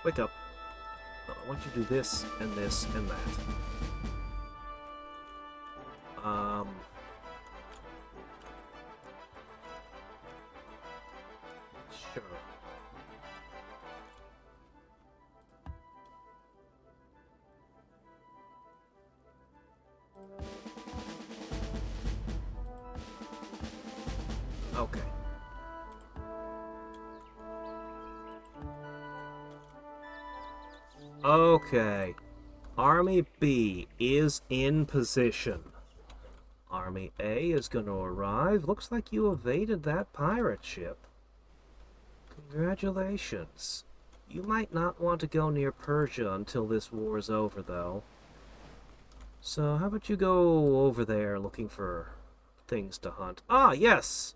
Wake up. No, I want you to do this, and this, and that. Sure. Okay. Okay. Army B is in position. Army A is going to arrive. Looks like you evaded that pirate ship. Congratulations. You might not want to go near Persia until this war is over, though. So how about you go over there looking for things to hunt? Ah, yes!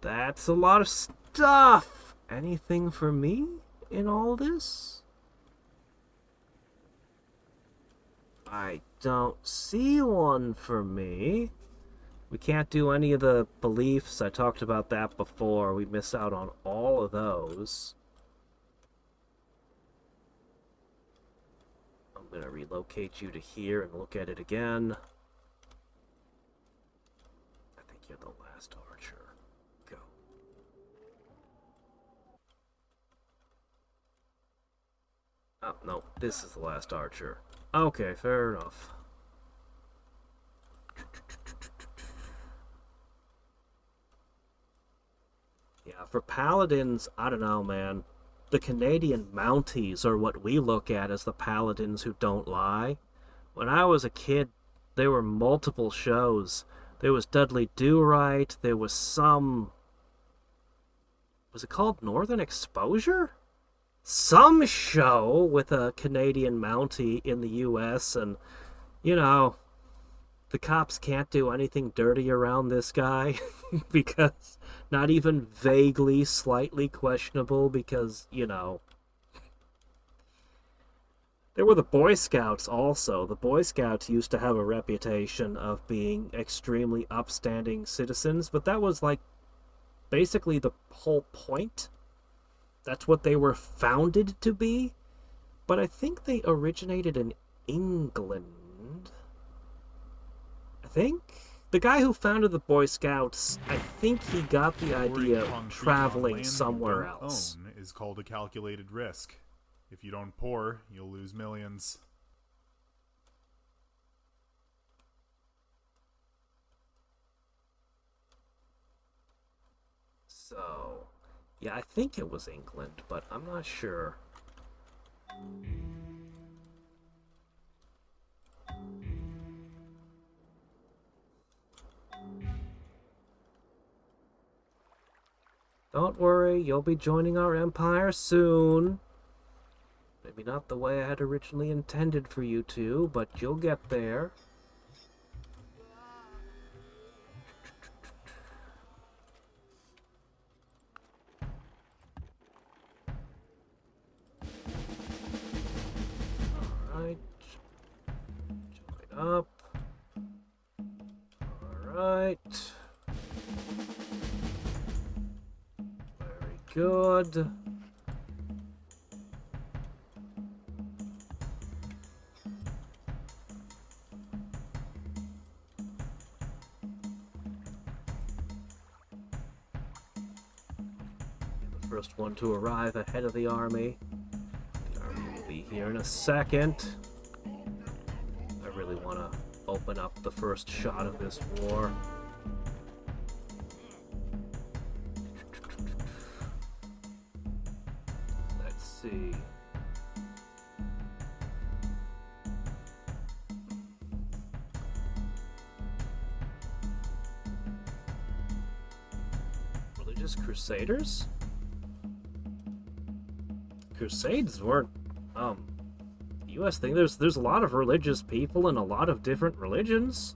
That's a lot of stuff! Anything for me in all this? I don't see one for me. We can't do any of the beliefs. I talked about that before. We miss out on all of those. I'm going to relocate you to here and look at it again. I think you're the last archer. Go. Oh, no. This is the last archer. Okay, fair enough. Yeah, for paladins, I don't know, man. The Canadian Mounties are what we look at as the paladins who don't lie. When I was a kid, there were multiple shows. There was Dudley Do-Right, there was some... Was it called Northern Exposure? Some show with a Canadian Mountie in the US, and, you know, the cops can't do anything dirty around this guy because not even vaguely, slightly questionable because, you know. There were the Boy Scouts also. The Boy Scouts used to have a reputation of being extremely upstanding citizens, but that was like basically the whole point. That's what they were founded to be. But I think they originated in England. I think the guy who founded the Boy Scouts, I think he got the idea of traveling somewhere else. Own is called a calculated risk. If you don't pour, you'll lose millions. So, yeah, I think it was England, but I'm not sure. Don't worry, you'll be joining our empire soon. Maybe not the way I had originally intended for you to, but you'll get there. Alright. Join up. Alright. Very good. First one to arrive ahead of the army. The army will be here in a second. I really want to open up the first shot of this war. Let's see. Religious Crusaders? Crusades weren't US thing. There's a lot of religious people in a lot of different religions.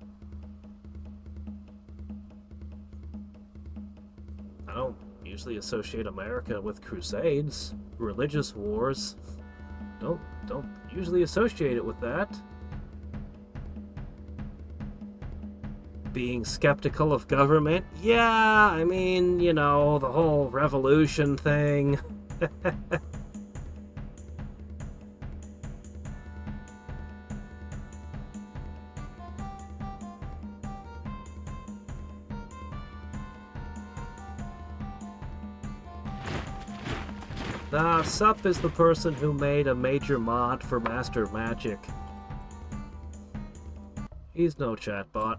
I don't usually associate America with crusades, religious wars. Don't usually associate it with that. Being skeptical of government? Yeah, I mean, you know, the whole revolution thing. Sup is the person who made a major mod for Master Magic. He's no chatbot.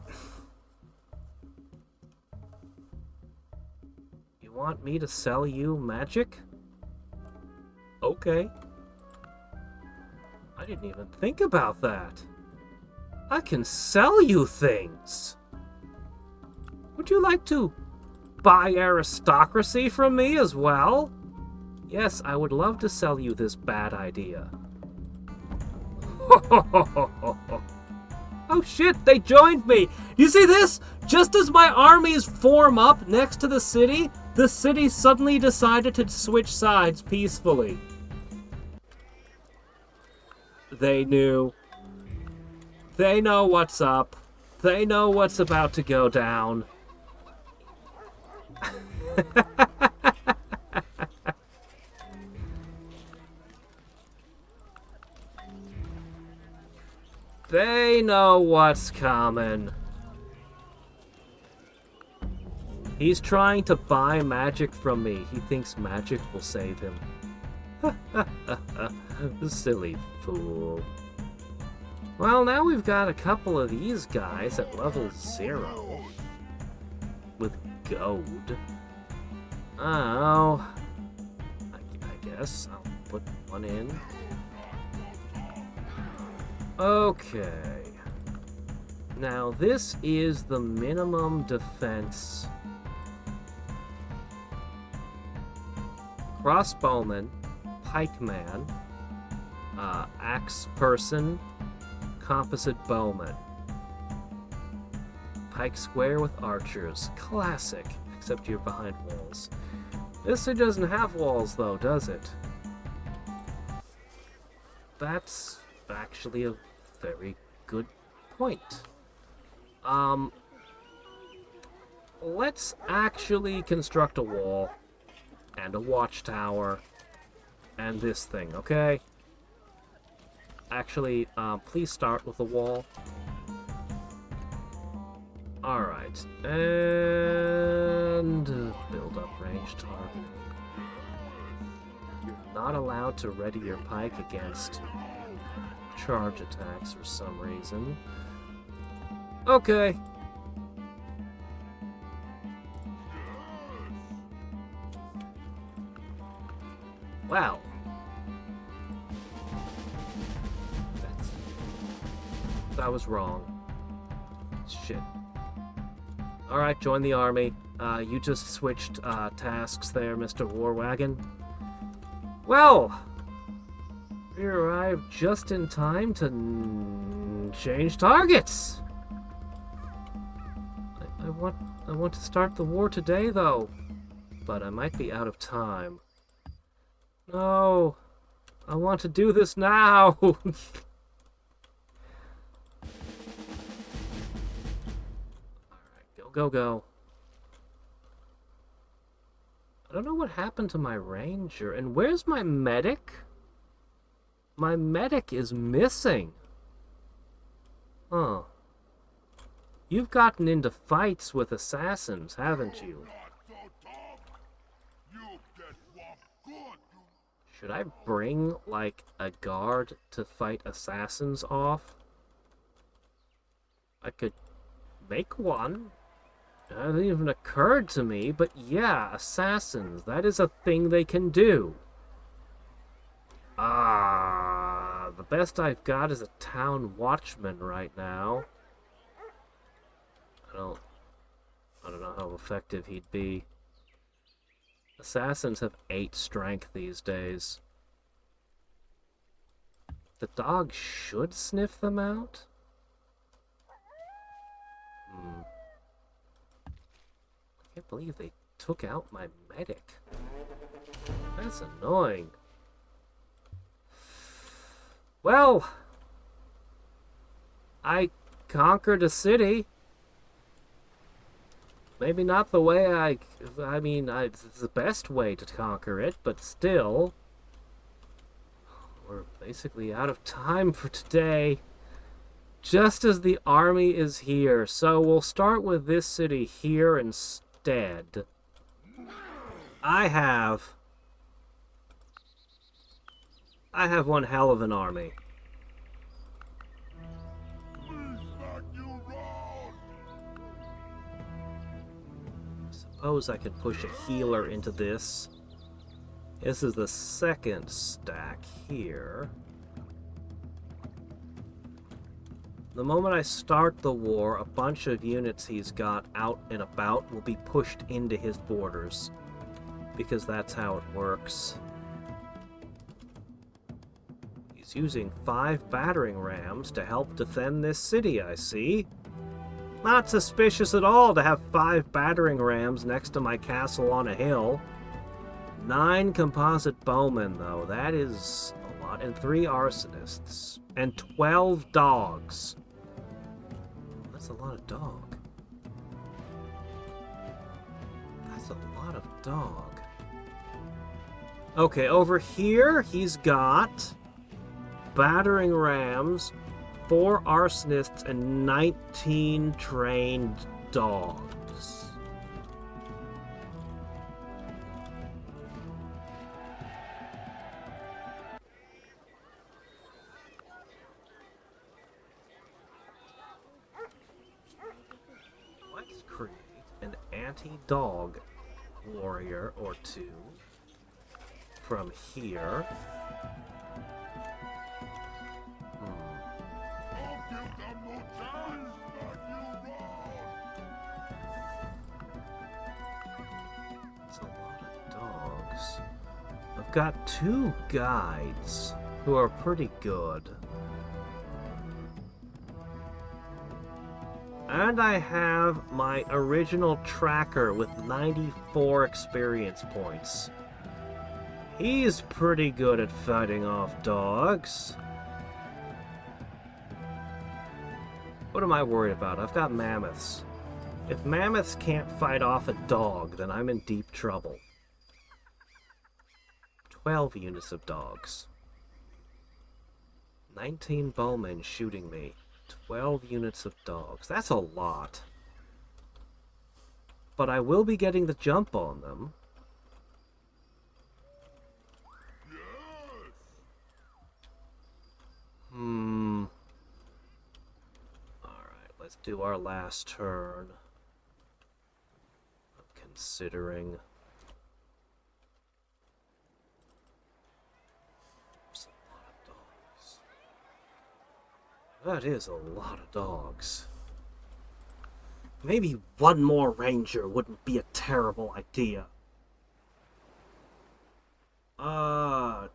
You want me to sell you magic? Okay. I didn't even think about that. I can sell you things. Would you like to buy aristocracy from me as well? Yes, I would love to sell you this bad idea. Oh shit, they joined me! You see this? Just as my armies form up next to the city suddenly decided to switch sides peacefully. They knew. They know what's up. They know what's about to go down. They know what's coming. He's trying to buy magic from me. He thinks magic will save him. Silly fool. Well, now we've got a couple of these guys at level 0. With gold. Oh. I guess I'll put one in. Okay. Now this is the minimum defense. Crossbowman, pikeman, axe person, composite bowman. Pike square with archers. Classic. Except you're behind walls. This one doesn't have walls though, does it? That's actually a very good point. Let's actually construct a wall and a watchtower and this thing, okay? Actually, please start with a wall. Alright, and build up range targeting. You're not allowed to ready your pike against charge attacks for some reason. Okay. Wow. That was wrong. Shit. Alright, join the army. You just switched tasks there, Mr. Warwagon. Well, we arrived just in time to change targets. I want to start the war today, though, but I might be out of time. No, I want to do this now. Go. I don't know what happened to my ranger. And where's my medic? My medic is missing. Huh. You've gotten into fights with assassins, haven't you? Should I bring, like, a guard to fight assassins off? I could make one. It hasn't even occurred to me, but yeah, assassins. That is a thing they can do. The best I've got is a town watchman right now. I don't know how effective he'd be. Assassins have 8 strength these days. The dog should sniff them out? I can't believe they took out my medic. That's annoying. Well, I conquered a city. Maybe not the way I mean, it's the best way to conquer it, but still. We're basically out of time for today. Just as the army is here, so we'll start with this city here instead. I have one hell of an army. Suppose I could push a healer into this. This is the second stack here. The moment I start the war, a bunch of units he's got out and about will be pushed into his borders. Because that's how it works. He's using 5 battering rams to help defend this city, I see. Not suspicious at all to have 5 battering rams next to my castle on a hill. 9 composite bowmen, though. That is a lot. And 3 arsonists. And 12 dogs. That's a lot of dog. That's a lot of dog. Okay, over here he's got battering rams, 4 arsonists, and 19 trained dogs. Let's create an anti-dog warrior or 2 from here. That's a lot of dogs. I've got 2 guides who are pretty good. And I have my original tracker with 94 experience points. He's pretty good at fighting off dogs. What am I worried about? I've got mammoths. If mammoths can't fight off a dog, then I'm in deep trouble. 12 units of dogs. 19 bowmen shooting me. 12 units of dogs. That's a lot. But I will be getting the jump on them. Alright, let's do our last turn. I'm considering. That's a lot of dogs. That is a lot of dogs. Maybe one more ranger wouldn't be a terrible idea. Huh.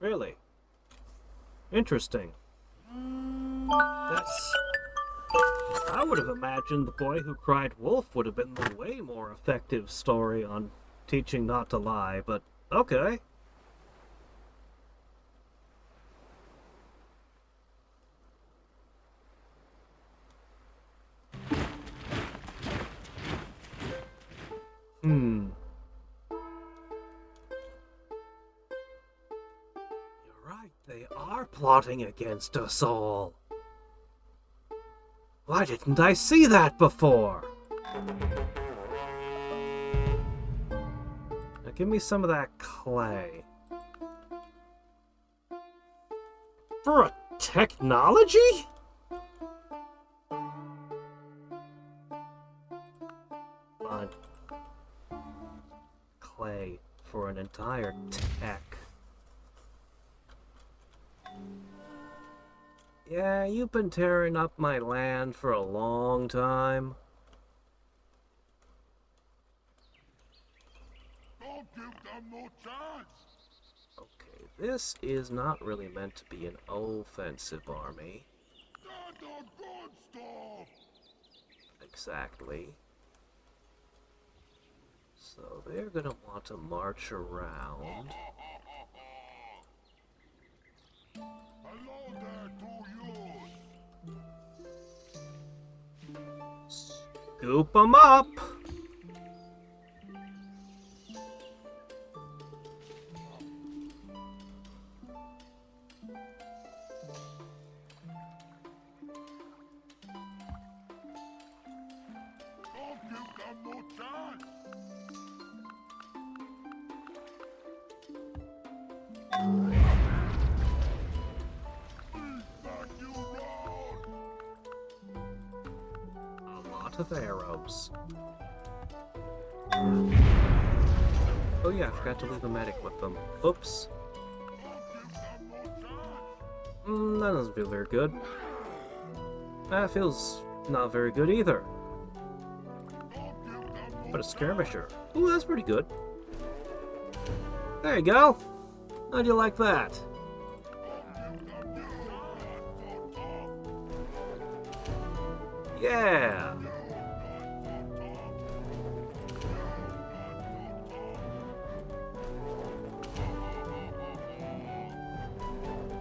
Really? Interesting. That's... I would have imagined The Boy Who Cried Wolf would have been the way more effective story on teaching not to lie, but okay. They are plotting against us all. Why didn't I see that before? Now give me some of that clay. For a technology? Fine. Clay for an entire tech. Yeah, you've been tearing up my land for a long time. Don't give them no chance! Okay, this is not really meant to be an offensive army. Get the good stuff! Exactly. So they're gonna want to march around. Hello there to you! Scoop 'em up! Don't give them no chance! Back you roll! A lot of arrows. Oh yeah, I forgot to leave a medic with them. Oops. That doesn't feel very good. That feels Not very good either. But a skirmisher. Ooh, that's pretty good. There you go. How'd you like that? Yeah.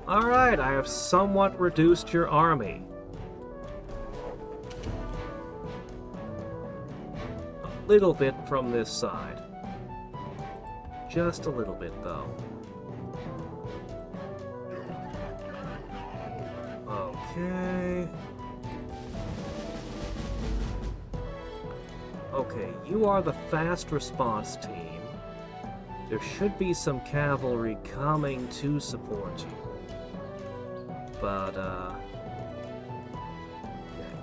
Alright, I have somewhat reduced your army. A little bit from this side. Just a little bit, though. Okay. Okay, you are the fast response team. There should be some cavalry coming to support you. But, yeah,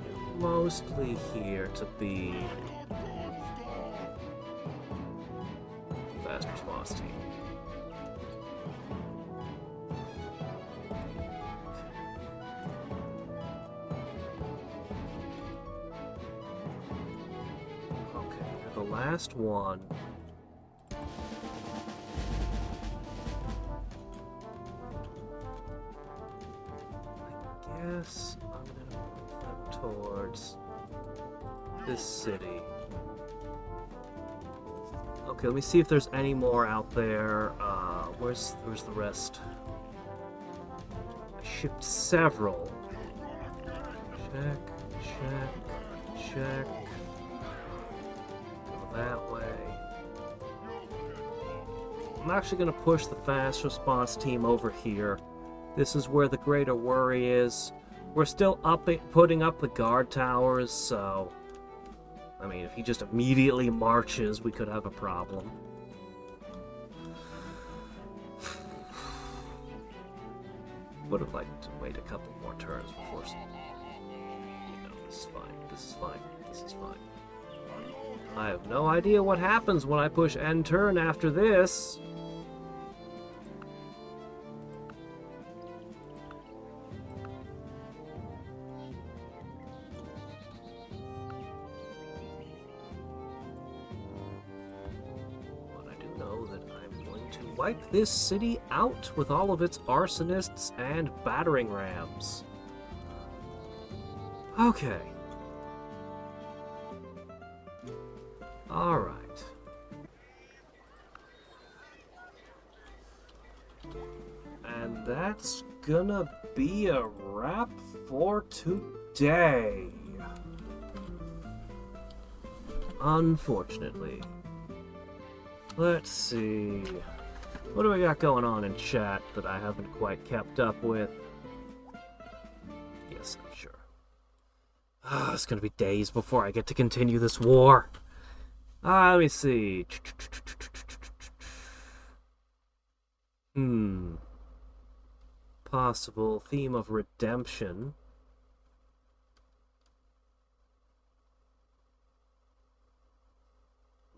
you're mostly here to be fast response team. Okay, the last one. Yes, I'm gonna move them towards this city. Okay, let me see if there's any more out there. Where's the rest? I shipped several. Check. Go that way. I'm actually gonna push the fast response team over here. This is where the greater worry is. We're still putting up the guard towers, so... I mean, if he just immediately marches, we could have a problem. Would have liked to wait a couple more turns before... You know, this is fine. I have no idea what happens when I push end turn after this. Wipe this city out with all of its arsonists and battering rams. Okay. Alright. And that's gonna be a wrap for today. Unfortunately. Let's see. What do we got going on in chat that I haven't quite kept up with? Yes, I'm sure. It's gonna be days before I get to continue this war. Let me see. Possible theme of redemption.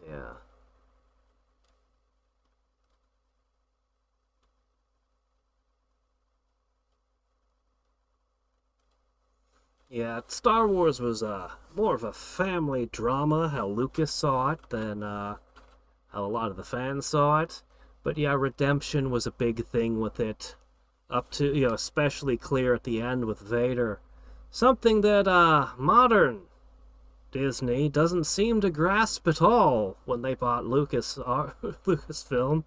Yeah. Yeah, Star Wars was more of a family drama, how Lucas saw it, than how a lot of the fans saw it. But yeah, redemption was a big thing with it, up to, you know, especially clear at the end with Vader. Something that modern Disney doesn't seem to grasp at all when they bought Lucasfilm.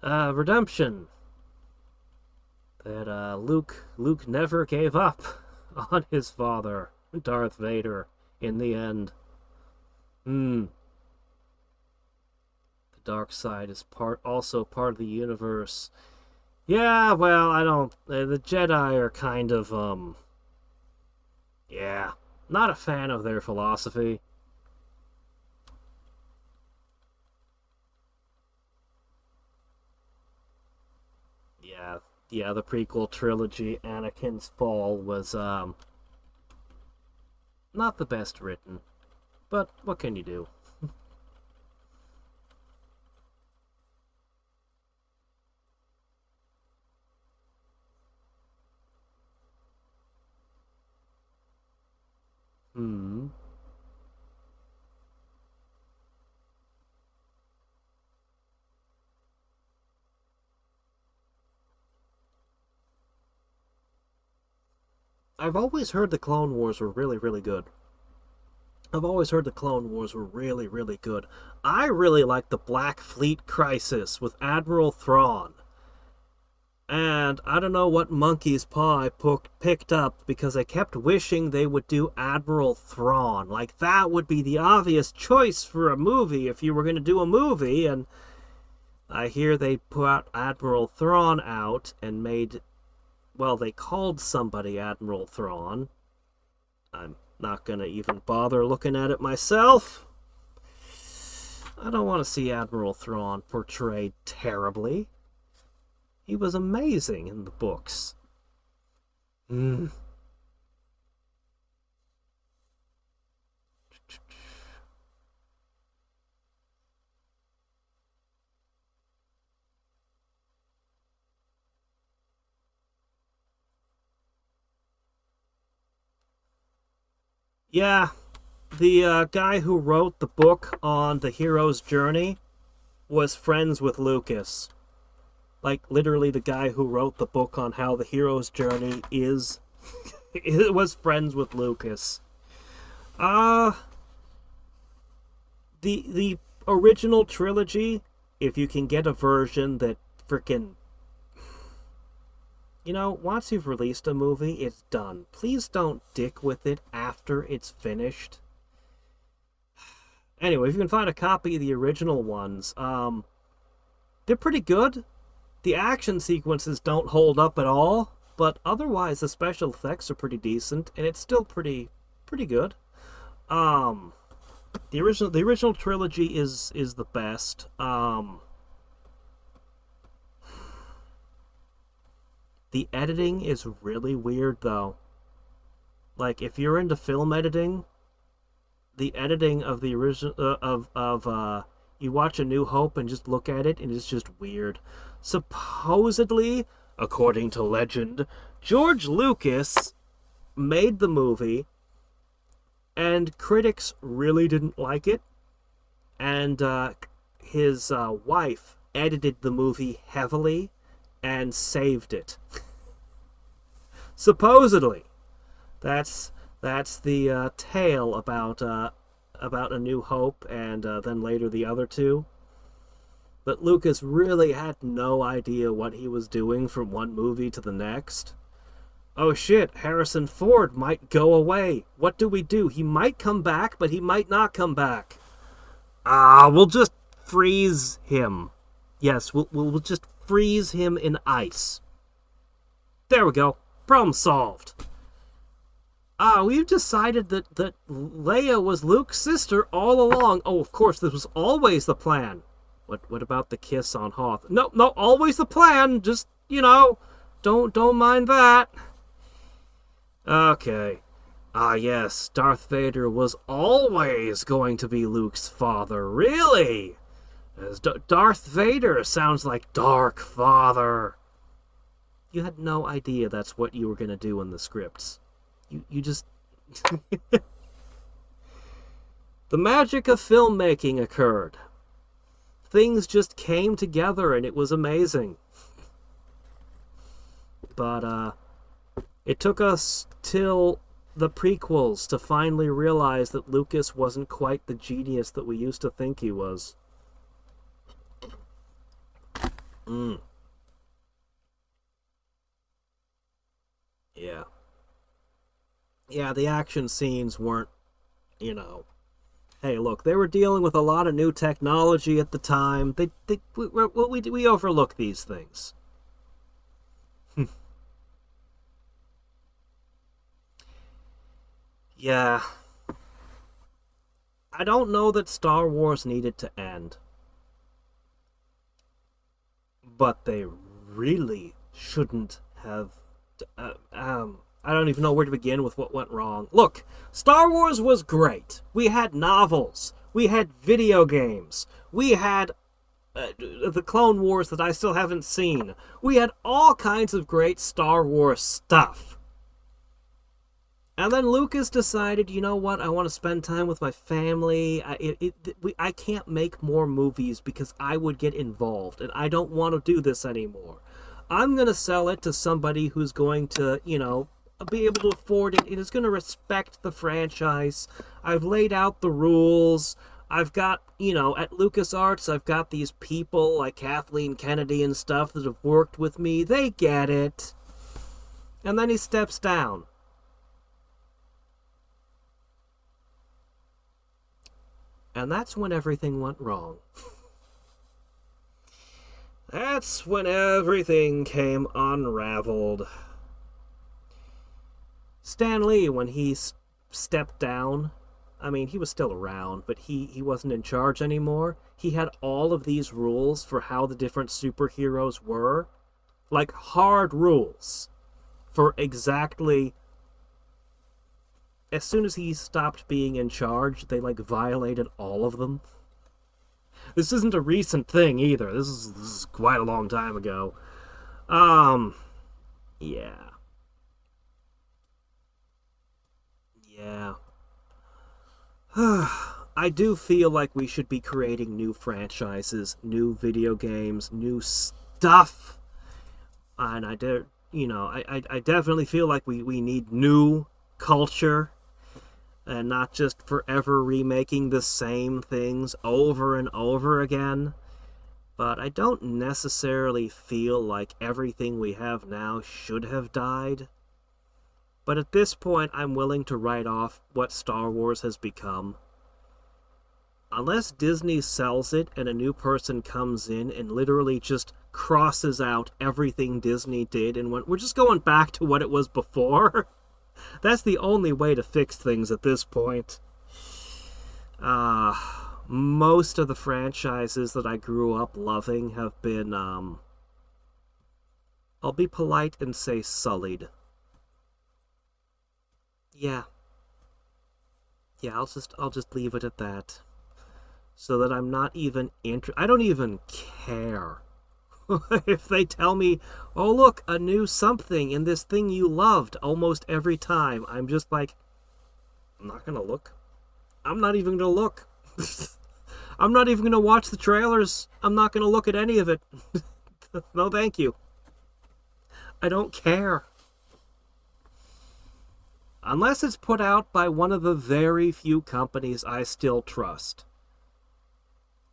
Redemption. That Luke never gave up on his father, Darth Vader, in the end. The dark side is also part of the universe. Yeah, well, I don't... the Jedi are kind of, yeah, not a fan of their philosophy. Yeah, the prequel trilogy, Anakin's Fall, was, not the best written. But what can you do? Hmm. I've always heard the Clone Wars were really, really good. I've always heard the Clone Wars were really, really good. I really like the Black Fleet Crisis with Admiral Thrawn. And I don't know what monkey's paw I picked up because I kept wishing they would do Admiral Thrawn. Like, that would be the obvious choice for a movie if you were going to do a movie. And I hear they put Admiral Thrawn out and made... Well, they called somebody Admiral Thrawn. I'm not going to even bother looking at it myself. I don't want to see Admiral Thrawn portrayed terribly. He was amazing in the books. Yeah, the guy who wrote the book on the hero's journey was friends with Lucas. Like, literally the guy who wrote the book on how the hero's journey is... it was friends with Lucas. The original trilogy, if you can get a version that frickin'... You know, once you've released a movie, it's done. Please don't dick with it after it's finished. Anyway, if you can find a copy of the original ones, they're pretty good. The action sequences don't hold up at all, but otherwise the special effects are pretty decent, and it's still pretty good. The original trilogy is the best. The editing is really weird, though. Like, if you're into film editing, the editing of the original you watch A New Hope and just look at it, and it's just weird. Supposedly, according to legend, George Lucas made the movie, and critics really didn't like it, and his wife edited the movie heavily and saved it. Supposedly. That's the tale about A New Hope and then later the other two. But Lucas really had no idea what he was doing from one movie to the next. Oh shit, Harrison Ford might go away. What do we do? He might come back, but he might not come back. We'll just freeze him. Yes, we'll just freeze him in ice. There we go. Problem solved. We've decided that Leia was Luke's sister all along. Oh, of course, this was always the plan. What about the kiss on Hoth? No, always the plan. Just, don't mind that. Okay. Yes, Darth Vader was always going to be Luke's father. Really? As Darth Vader sounds like Dark Father. You had no idea that's what you were going to do in the scripts. You just... The magic of filmmaking occurred. Things just came together and it was amazing. But, it took us till the prequels to finally realize that Lucas wasn't quite the genius that we used to think he was. Yeah. Yeah, the action scenes weren't, Hey, look, they were dealing with a lot of new technology at the time. We overlook these things. Yeah. I don't know that Star Wars needed to end. But they really shouldn't have... I don't even know where to begin with what went wrong. Look, Star Wars was great. We had novels. We had video games. We had the Clone Wars that I still haven't seen. We had all kinds of great Star Wars stuff. And then Lucas decided, you know what, I want to spend time with my family. I can't make more movies because I would get involved, and I don't want to do this anymore. I'm going to sell it to somebody who's going to, you know, be able to afford it and is going to respect the franchise. I've laid out the rules. I've got, you know, at LucasArts, I've got these people like Kathleen Kennedy and stuff that have worked with me. They get it. And then he steps down. And that's when everything went wrong. That's when everything came unraveled. Stan Lee, when he stepped down, I mean, he was still around, but he wasn't in charge anymore. He had all of these rules for how the different superheroes were. Like, hard rules. For exactly... As soon as he stopped being in charge, they, like, violated all of them. This isn't a recent thing, either. This is quite a long time ago. Yeah. Yeah. I do feel like we should be creating new franchises, new video games, new stuff. And I definitely feel like we need new culture. And not just forever remaking the same things over and over again. But I don't necessarily feel like everything we have now should have died. But at this point, I'm willing to write off what Star Wars has become. Unless Disney sells it and a new person comes in and literally just crosses out everything Disney did and we're just going back to what it was before. That's the only way to fix things at this point. Most of the franchises that I grew up loving have been, I'll be polite and say sullied. Yeah. Yeah, I'll just leave it at that. So that I'm not even I don't even care. If they tell me, oh look, a new something in this thing you loved almost every time, I'm just like, I'm not gonna look. I'm not even gonna look. I'm not even gonna watch the trailers. I'm not gonna look at any of it. No, thank you. I don't care. Unless it's put out by one of the very few companies I still trust.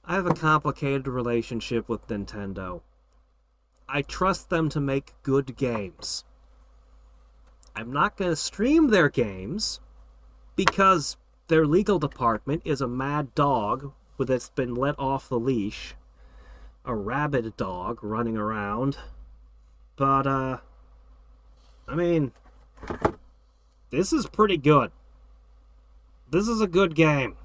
I have a complicated relationship with Nintendo. I trust them to make good games. I'm not going to stream their games because their legal department is a mad dog that's been let off the leash. A rabid dog running around. But, I mean, this is pretty good. This is a good game.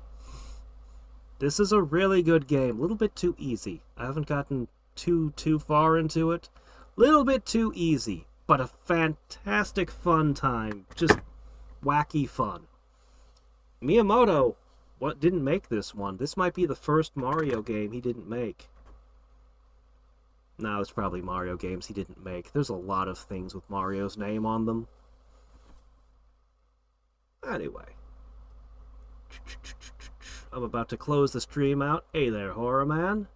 This is a really good game. A little bit too easy. I haven't gotten too far into it. Little bit too easy, but a fantastic fun time. Just wacky fun. Miyamoto didn't make this one. This might be the first Mario game he didn't make. No, it's probably Mario games he didn't make. There's a lot of things with Mario's name on them. Anyway. I'm about to close the stream out. Hey there, Horror Man.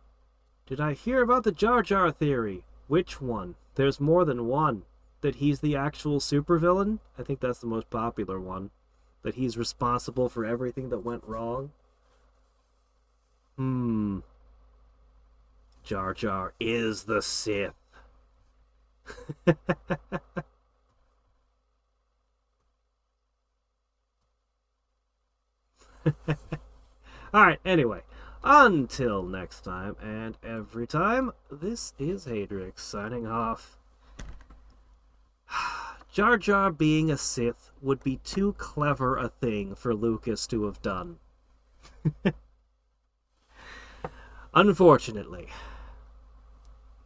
Did I hear about the Jar Jar theory? Which one? There's more than one. That he's the actual supervillain? I think that's the most popular one. That he's responsible for everything that went wrong? Jar Jar is the Sith. Alright, anyway. Until next time, and every time, this is Hadriex signing off. Jar Jar being a Sith would be too clever a thing for Lucas to have done. Unfortunately.